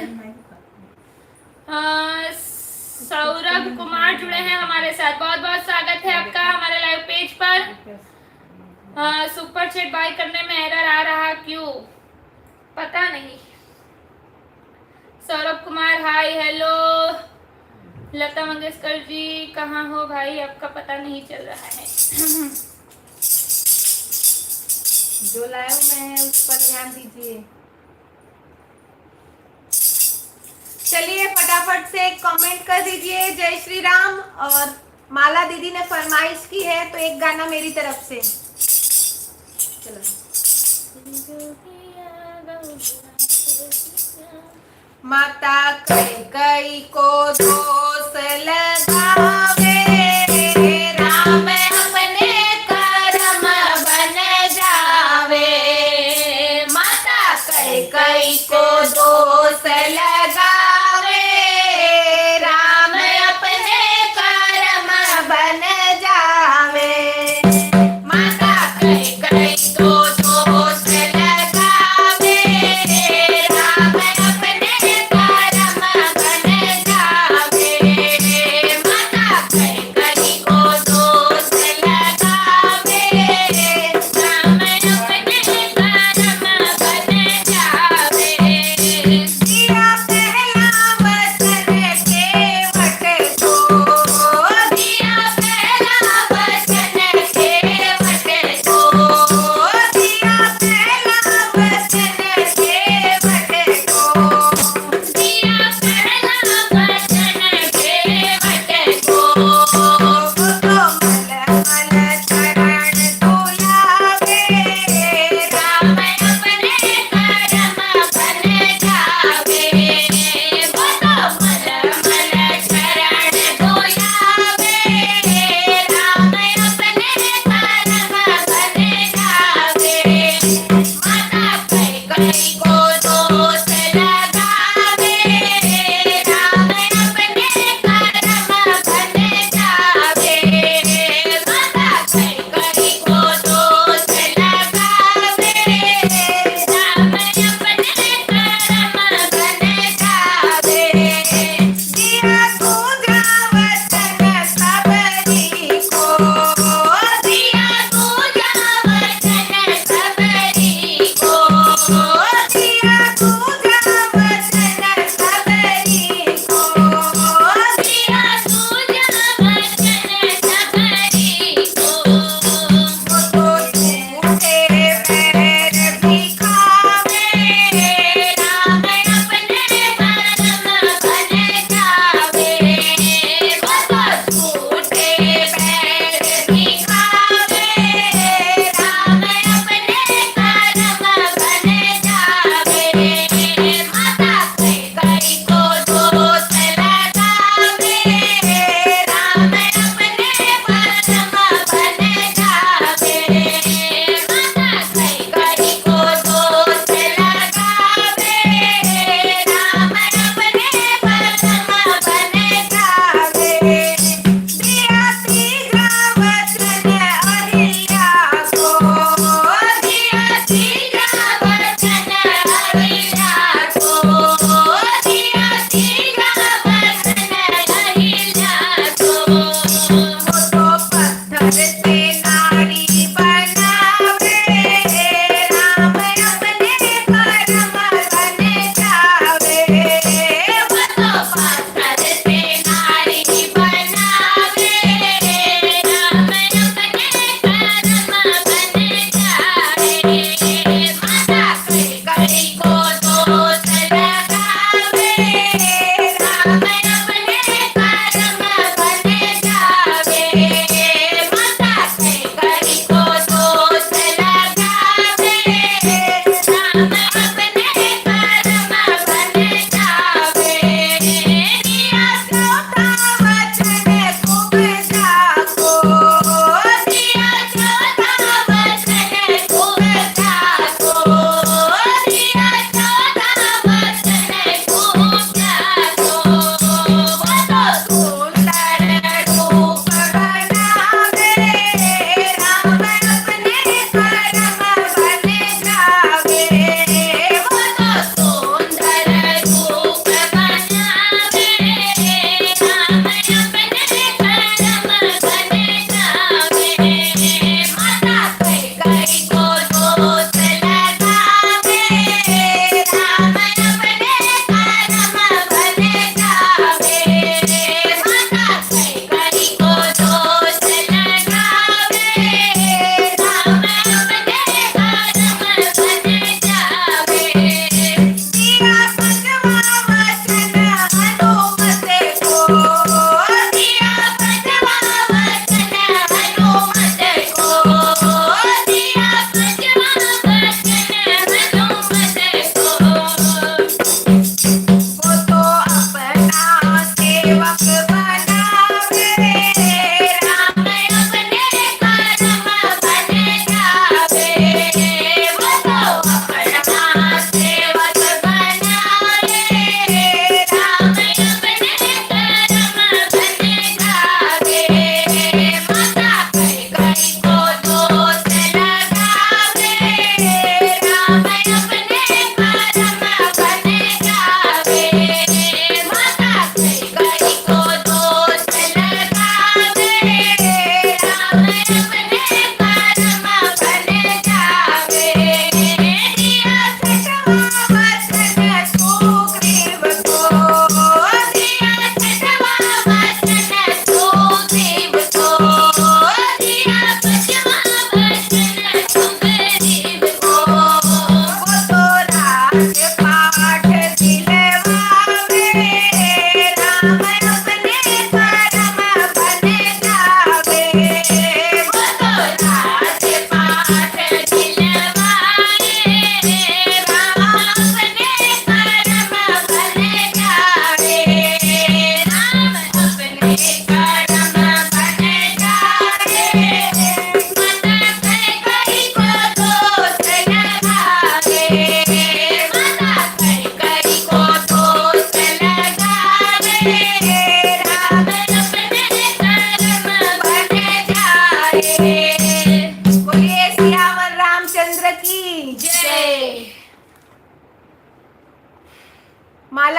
सौरभ कुमार जुड़े हैं हमारे साथ, बहुत बहुत स्वागत है आपका हमारे लाइव पेज पर। सुपर चैट बाय करने में एरर आ रहा, क्यों पता नहीं। Saurabh Kumar hi hello. लता मंगेशकर जी कहाँ हो भाई, आपका पता नहीं चल रहा है। जो लाइव में है उस पर ध्यान दीजिए। चलिए फटाफट से कमेंट कर दीजिए जय श्री राम। और माला दीदी ने फरमाइश की है तो एक गाना मेरी तरफ से। चलो। माता कैकेयी को दोष लगावे, राम अपने कर्म बन जावे। माता कैकेयी को दोष लगावे, राम अपने कर्म बन जावे। माता कैकेयी को दोष लगावे, राम अपने कर्म बन जावे। माता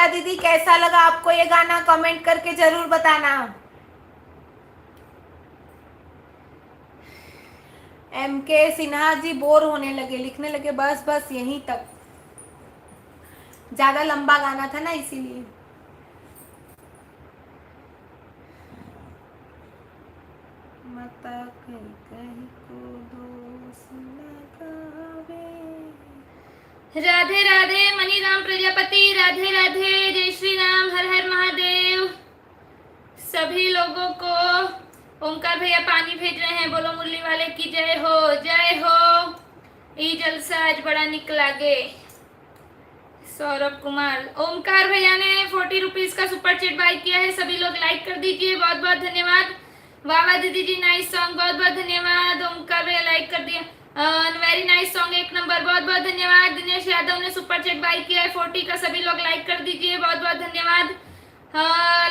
माला दीदी कैसा लगा आपको ये गाना, कमेंट करके जरूर बताना। MK सिन्हा जी बोर होने लगे, लिखने लगे बस बस यहीं तक। ज्यादा लंबा गाना था ना इसीलिए। माता कहीं कहीं को दोष लगावे। राधे राधे मणिराम प्रजापति, राधे राधे, जय श्री राम, हर हर महादेव। सभी लोगों को ओंकार भैया पानी भेज रहे हैं, बोलो मुरली वाले की जय हो, जय हो। ई जलसा आज बड़ा निकला गे। सौरभ कुमार, ओंकार भैया ने 40 रुपीज का सुपर चैट बाय किया है, सभी लोग लाइक कर दीजिए, बहुत बहुत धन्यवाद। वाह दीदी जी नाइस सॉन्ग, बहुत बहुत धन्यवाद। ओंकार भैया लाइक कर दिया, वेरी नाइस सॉन्ग, एक नंबर, बहुत बहुत धन्यवाद। दिनेश यादव ने सुपर चैट बाय किया है 40 का, सभी लोग लाइक कर दीजिए, बहुत बहुत धन्यवाद।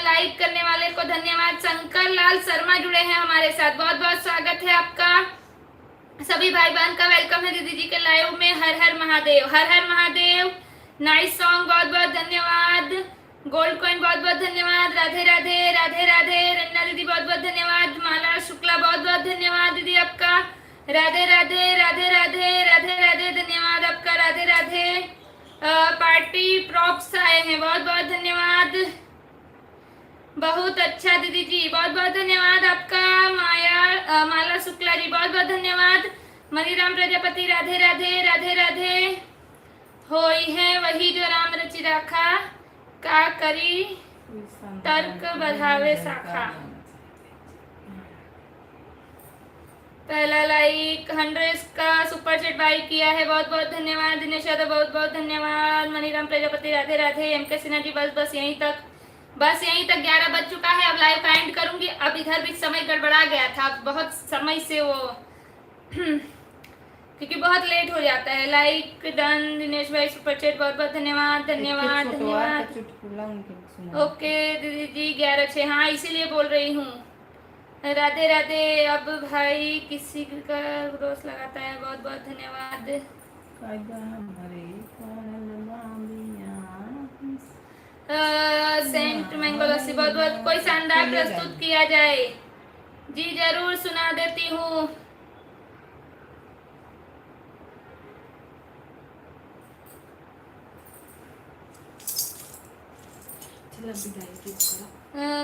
लाइक करने वाले को धन्यवाद। शंकर लाल शर्मा जुड़े हैं हमारे साथ, बहुत बहुत स्वागत है आपका। सभी भाई बहन का वेलकम है दीदी जी के लाइव में। हर हर महादेव, हर हर महादेव। नाइस सॉन्ग, बहुत बहुत धन्यवाद। गोल्ड कॉइन बहुत बहुत धन्यवाद। राधे राधे, राधे राधे। रंजना दीदी बहुत बहुत धन्यवाद। माला शुक्ला बहुत बहुत धन्यवाद दीदी आपका। राधे राधे, राधे राधे, राधे राधे, धन्यवाद आपका, राधे राधे। पार्टी प्रॉप्स आए हैं, बहुत बहुत धन्यवाद। बहुत अच्छा दीदी जी, बहुत बहुत धन्यवाद आपका। माला शुक्ला जी बहुत बहुत धन्यवाद। मणिराम प्रजापति, राधे राधे, राधे राधे। होई है वही जो राम रचि राखा, का करी तर्क बढ़ावे शाखा। पहला लाइक 100 का सुपर चैट बाय किया है, बहुत बहुत धन्यवाद। दिनेश यादव बहुत बहुत धन्यवाद। मणिराम प्रजापति राधे राधे। MK सिन्हा जी बस बस यहीं तक, बस यहीं तक। 11 बज चुका है, अब लाइव का एंड करूंगी। अब इधर भी समय गड़बड़ा गया था बहुत समय से वो क्योंकि बहुत लेट हो जाता है। Like done. दिनेश भाई सुपर चैट बहुत बहुत धन्यवाद, धन्यवाद, धन्यवाद। ओके दीदी जी 11:06, हाँ इसीलिए बोल रही हूँ। राधे राधे। अब भाई किसी का रोज लगाता है, बहुत बहुत धन्यवाद। सेंट मैंगो लस्सी बहुत बहुत, कोई शानदार प्रस्तुत किया जाए जी, जरूर सुना देती हूँ।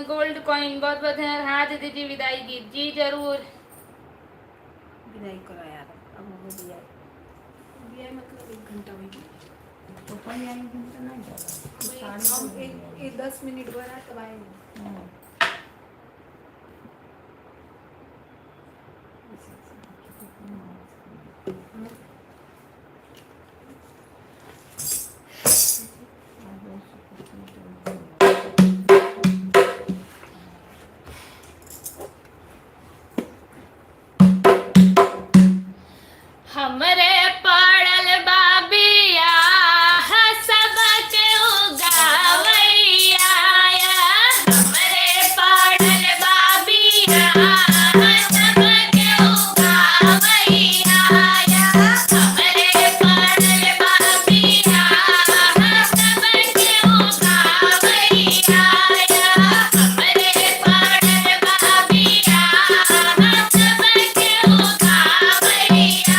गोल्ड कॉइन बहुत बहुत है। हाँ दीदी जी विदाई गीत जी जरूर। विदाई करो यार, अब हो दिया दिया मतलब 1 घंटा हो गया तो पर यार 1 घंटा नहीं जाएगा, हम एक 10 मिनट बना तब आएंगे। हमरे पड़ल बाबिया सब के उगावैया, हमरे पड़ल बाबिया सब के उगावैया, हमरे पड़ल बाबिया सब के उगावैया, हमरे पड़ल बाबिया सब के उगावैया।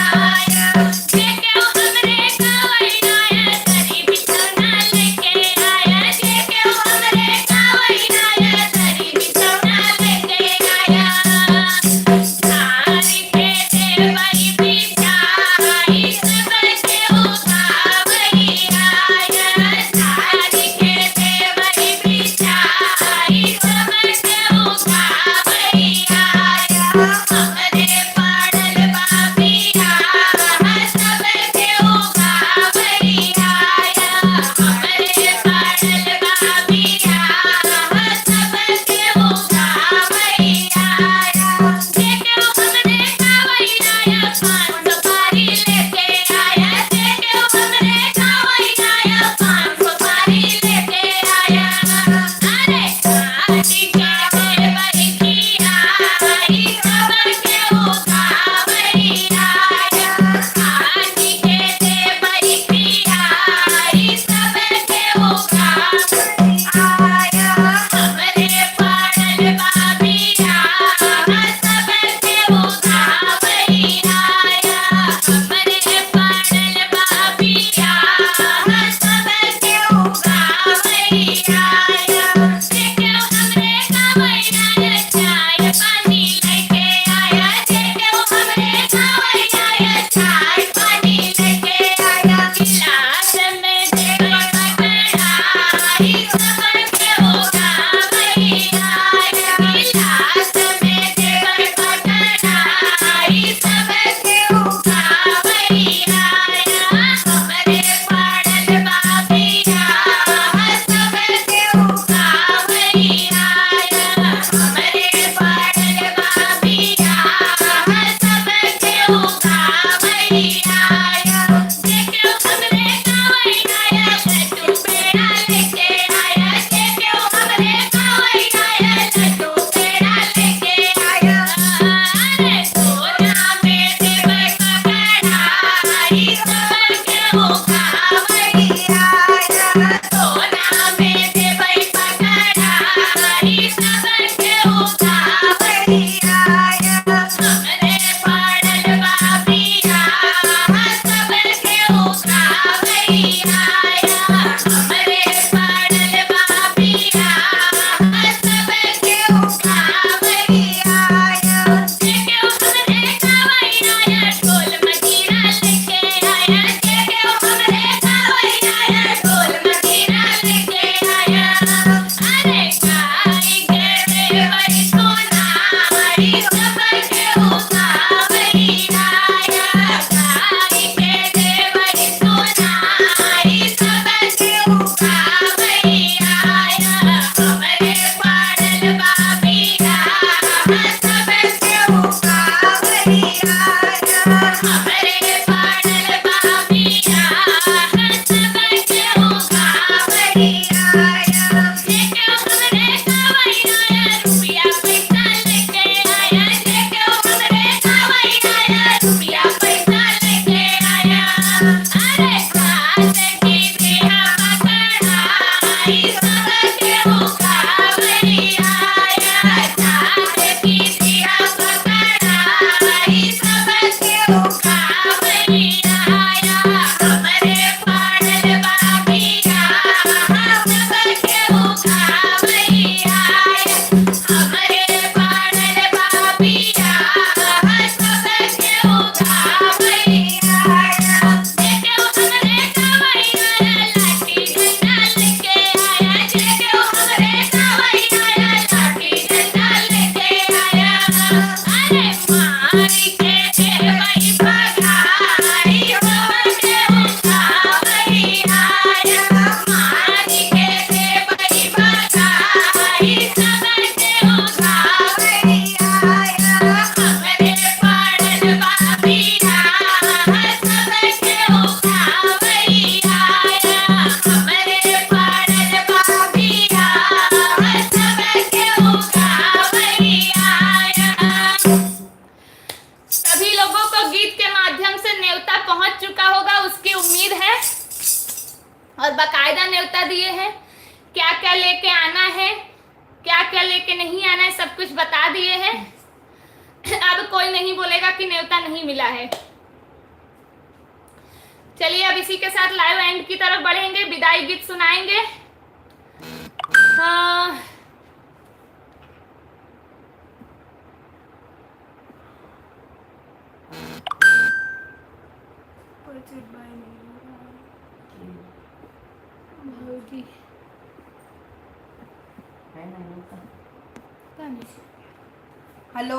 न्योता पहुंच चुका होगा उसकी उम्मीद है, और बाकायदा न्योता दिए हैं, क्या क्या लेके आना है, क्या क्या लेके नहीं आना है, सब कुछ बता दिए हैं। अब कोई नहीं बोलेगा कि न्योता नहीं मिला है। चलिए अब इसी के साथ लाइव एंड की तरफ बढ़ेंगे, विदाई गीत सुनाएंगे। हाँ, हेलो,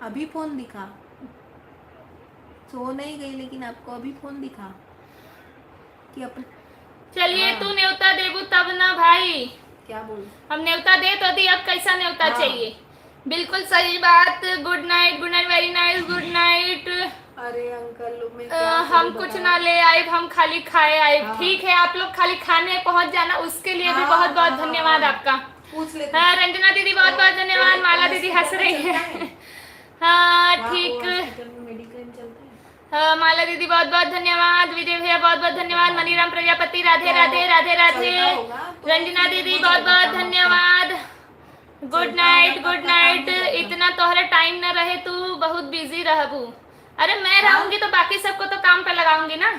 अभी फोन दिखा, सो नहीं गई लेकिन आपको अभी फोन दिखा कि अपन। चलिए हाँ। तू न्योता देबू तब ना भाई, क्या बोल, हम न्योता दे तो दी, अब कैसा न्योता हाँ। चाहिए। बिल्कुल सही बात। Good night, good night, very nice, good night. अरे अंकल मैं हम कुछ ना ले आए, हम खाली खाए आए। हाँ। ठीक है, आप लोग खाली खाने पहुंच जाना, उसके लिए भी हाँ, बहुत बहुत हाँ, धन्यवाद हाँ। आपका। पूछ लेते हाँ, रंजना दीदी बहुत बहुत धन्यवाद। माला दीदी हंस रही है। हाँ ठीक। मेडिक्लेम चलता है। हाँ, माला दीदी बहुत बहुत धन्यवाद। विजय भैया बहुत बहुत धन्यवाद। मनीराम प्रजापति राधे राधे राधे राधे। चलता होगा, तो रंजना फिर दीदी हो बहुत जाएगा बहुत काम आपका। धन्यवाद। गुड चलता नाइट, होगा, गुड पक्का काम नाइट। हो जाएगा। इतना तोहरा टाइम न रहे, तू बहुत बिजी रहबू। अरे मैं हाँ? रहूंगी तो बाकी सबको तो काम पे लगाऊंगी ना।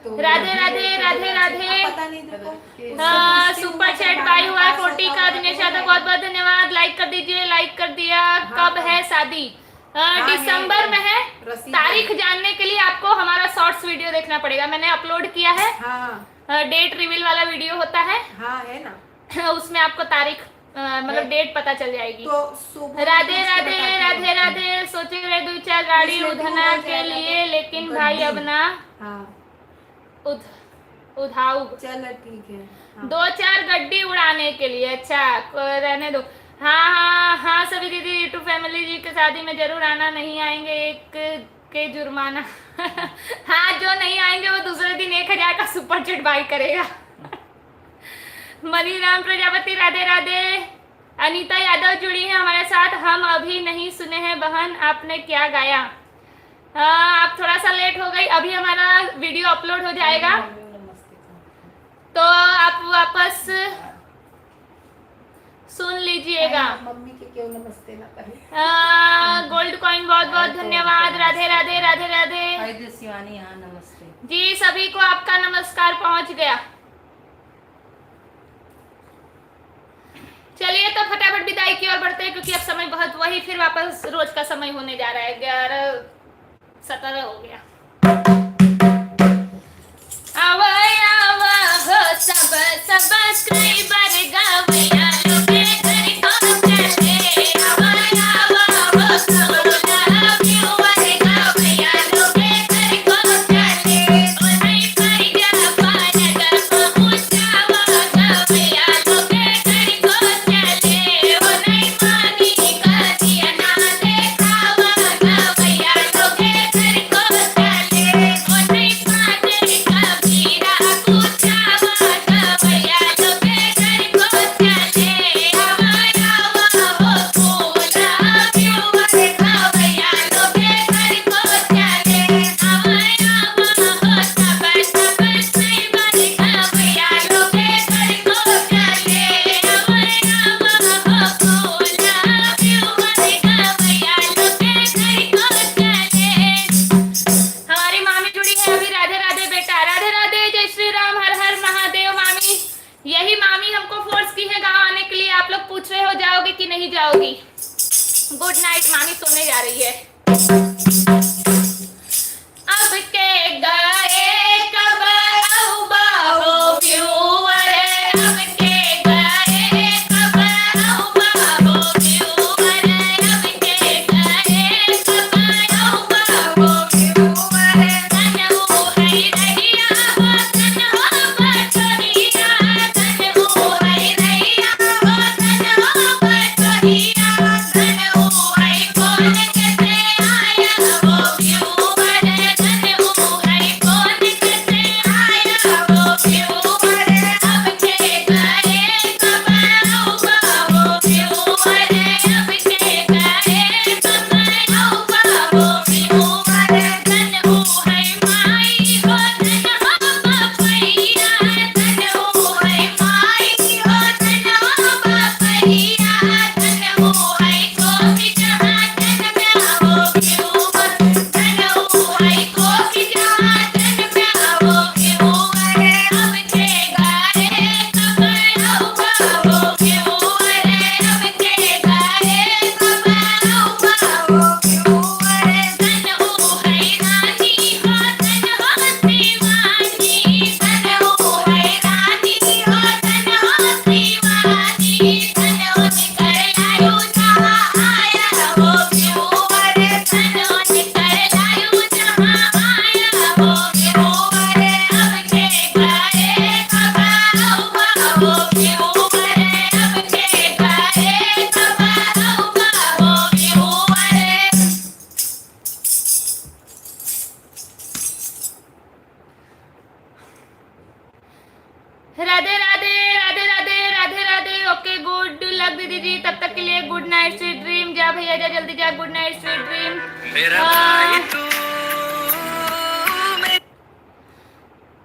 तो राधे राधे राधे राधे। पता नहीं देखो। हाँ, सुपर चैट बाई हुआ है 40 का। दिनेश यादव बहुत बहुत धन्यवाद। लाइक कर दीजिए, लाइक कर दिया। कब है शादी? दिसंबर में है। तारीख जानने के लिए आपको हमारा शॉर्ट्स वीडियो देखना पड़ेगा, मैंने अपलोड किया है। हाँ डेट रिवील वाला वीडियो होता है, हाँ है ना, उसमें आपको तारीख मतलब डेट पता चल जाएगी। तो सुबह राधे कुछ राधे बताते राधे हैं। राधे। सोचे रहे 2-4 गाड़ी इसलिए तो उधना हो के जाएगा लिए, तो लेकिन भाई अब ना हाँ उधाऊ। चलो ठीक है। हाँ। 2-4 गड्डी उड़ाने के लिए। अच्छा रहने दो। हाँ हाँ हाँ सभी दीदी, यूट्यूब फैमिली जी के शादी में जरूर आना, नहीं आएंगे एक के जुर्माना। हाँ, जो नहीं आएंगे वो दूसरे दिन 1000 का सुपर चैट बाई करेगा। मनीराम प्रजापति राधे राधे। अनीता यादव जुड़ी है हमारे साथ। हम अभी नहीं सुने हैं बहन, आपने क्या गाया? आप थोड़ा सा लेट हो गई, अभी हमारा वीडियो अपलोड हो जाएगा तो आप वापस सुन लीजिएगा। मम्मी के क्यों नमस्ते ना करें। गोल्ड कॉइन बहुत बहुत धन्यवाद। राधे राधे राधे राधे। हाय शिवानी, हाँ नमस्ते जी, सभी को आपका नमस्कार पहुंच गया। चलिए तो फटाफट विदाई की ओर बढ़ते हैं, क्योंकि अब समय बहुत वही फिर वापस रोज का समय होने जा रहा है। 11:17 हो गया। आवा आवा हो सब सब्सक्राइबर गावया लोगे घर को चले। आवा आवा हो सब व्यूअर गावया लोगे घर को चले। ओ नहीं पाई जा पाना पहुंचावा गावया लोगे घर को चले। ओ नहीं पानी का दिया ना देखावा गावया लोगे घर को चले। ओ नहीं पानी का भीरा पूछावा गावया लोगे घर को चले। हमारा वो फूला व्यूअर गावया लोगे घर को चले। हमारा वो सब सब्सक्राइबर गावया लोगे घर को चले। हमारा वो फूला व्यूअर गावया लोगे घर को चले। हमारी मामी जुड़ी है अभी। राधे राधे बेटा, राधे राधे, जय श्री राम, हर हर महादेव। मामी, यही मामी हमको फोर्स की है गाँव आने के लिए। आप लोग पूछ रहे हो जाओगे कि नहीं जाओगी। गुड नाइट, मामी सोने जा रही है। अब के गए कब औबा हो व्यूअर, अब के गए कब औबा हो व्यूअर, अब के गए कब औबा हो व्यूअर। तन हो है रहिया हो, तन हो बटोहिया, तन हो है रहिया हो, तन हो बटोहिया, तन हो है कौन कैसे आया नाइट, स्वीट ड्रीम। मेरा भाई तू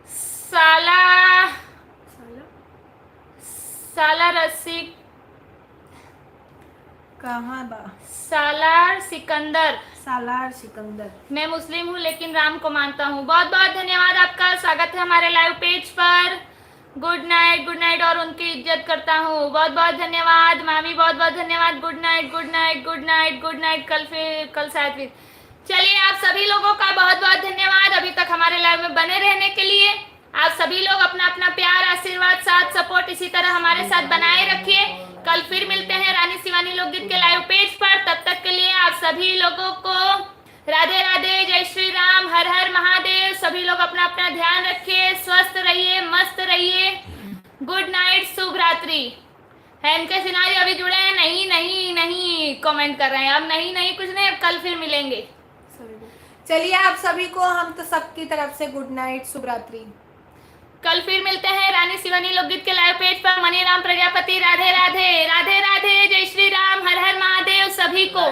साला साला रसिक कहाँ बा? सालार सिकंदर। सालार सिकंदर। मैं मुस्लिम हूँ लेकिन राम को मानता हूँ। बहुत बहुत धन्यवाद आपका, स्वागत है हमारे लाइव पेज पर। गुड नाइट और उनकी इज्जत करता हूँ। बहुत बहुत धन्यवाद मामी, बहुत बहुत धन्यवाद। Good night good night good night good night. कल शायद फिर। चलिए आप सभी लोगों का बहुत बहुत धन्यवाद अभी तक हमारे लाइव में बने रहने के लिए। आप सभी लोग अपना अपना प्यार, आशीर्वाद, साथ, सपोर्ट इसी तरह हमारे साथ बनाए रखिए। कल फिर मिलते हैं रानी शिवानी लोकगीत के लाइव पेज पर। तब तक के लिए आप सभी लोगों को राधे राधे, जय श्री राम, हर हर महादेव। सभी लोग अपना अपना ध्यान रखिए, स्वस्थ रहिए, मस्त रहिए। गुड नाइट, शुभ रात्रि। एनके सिन्हा जी अभी जुड़े हैं? नहीं नहीं नहीं कमेंट कर रहे हैं। अब नहीं नहीं कुछ नहीं, अब कल फिर मिलेंगे। चलिए आप सभी को हम तो सबकी तरफ से गुड नाइट, शुभ रात्रि। कल फिर मिलते हैं रानी शिवानी लोकगीत के लाइव पेज पर। मनीराम प्रजापति, राधे राधे, राधे राधे, जय श्री राम, हर हर महादेव सभी को।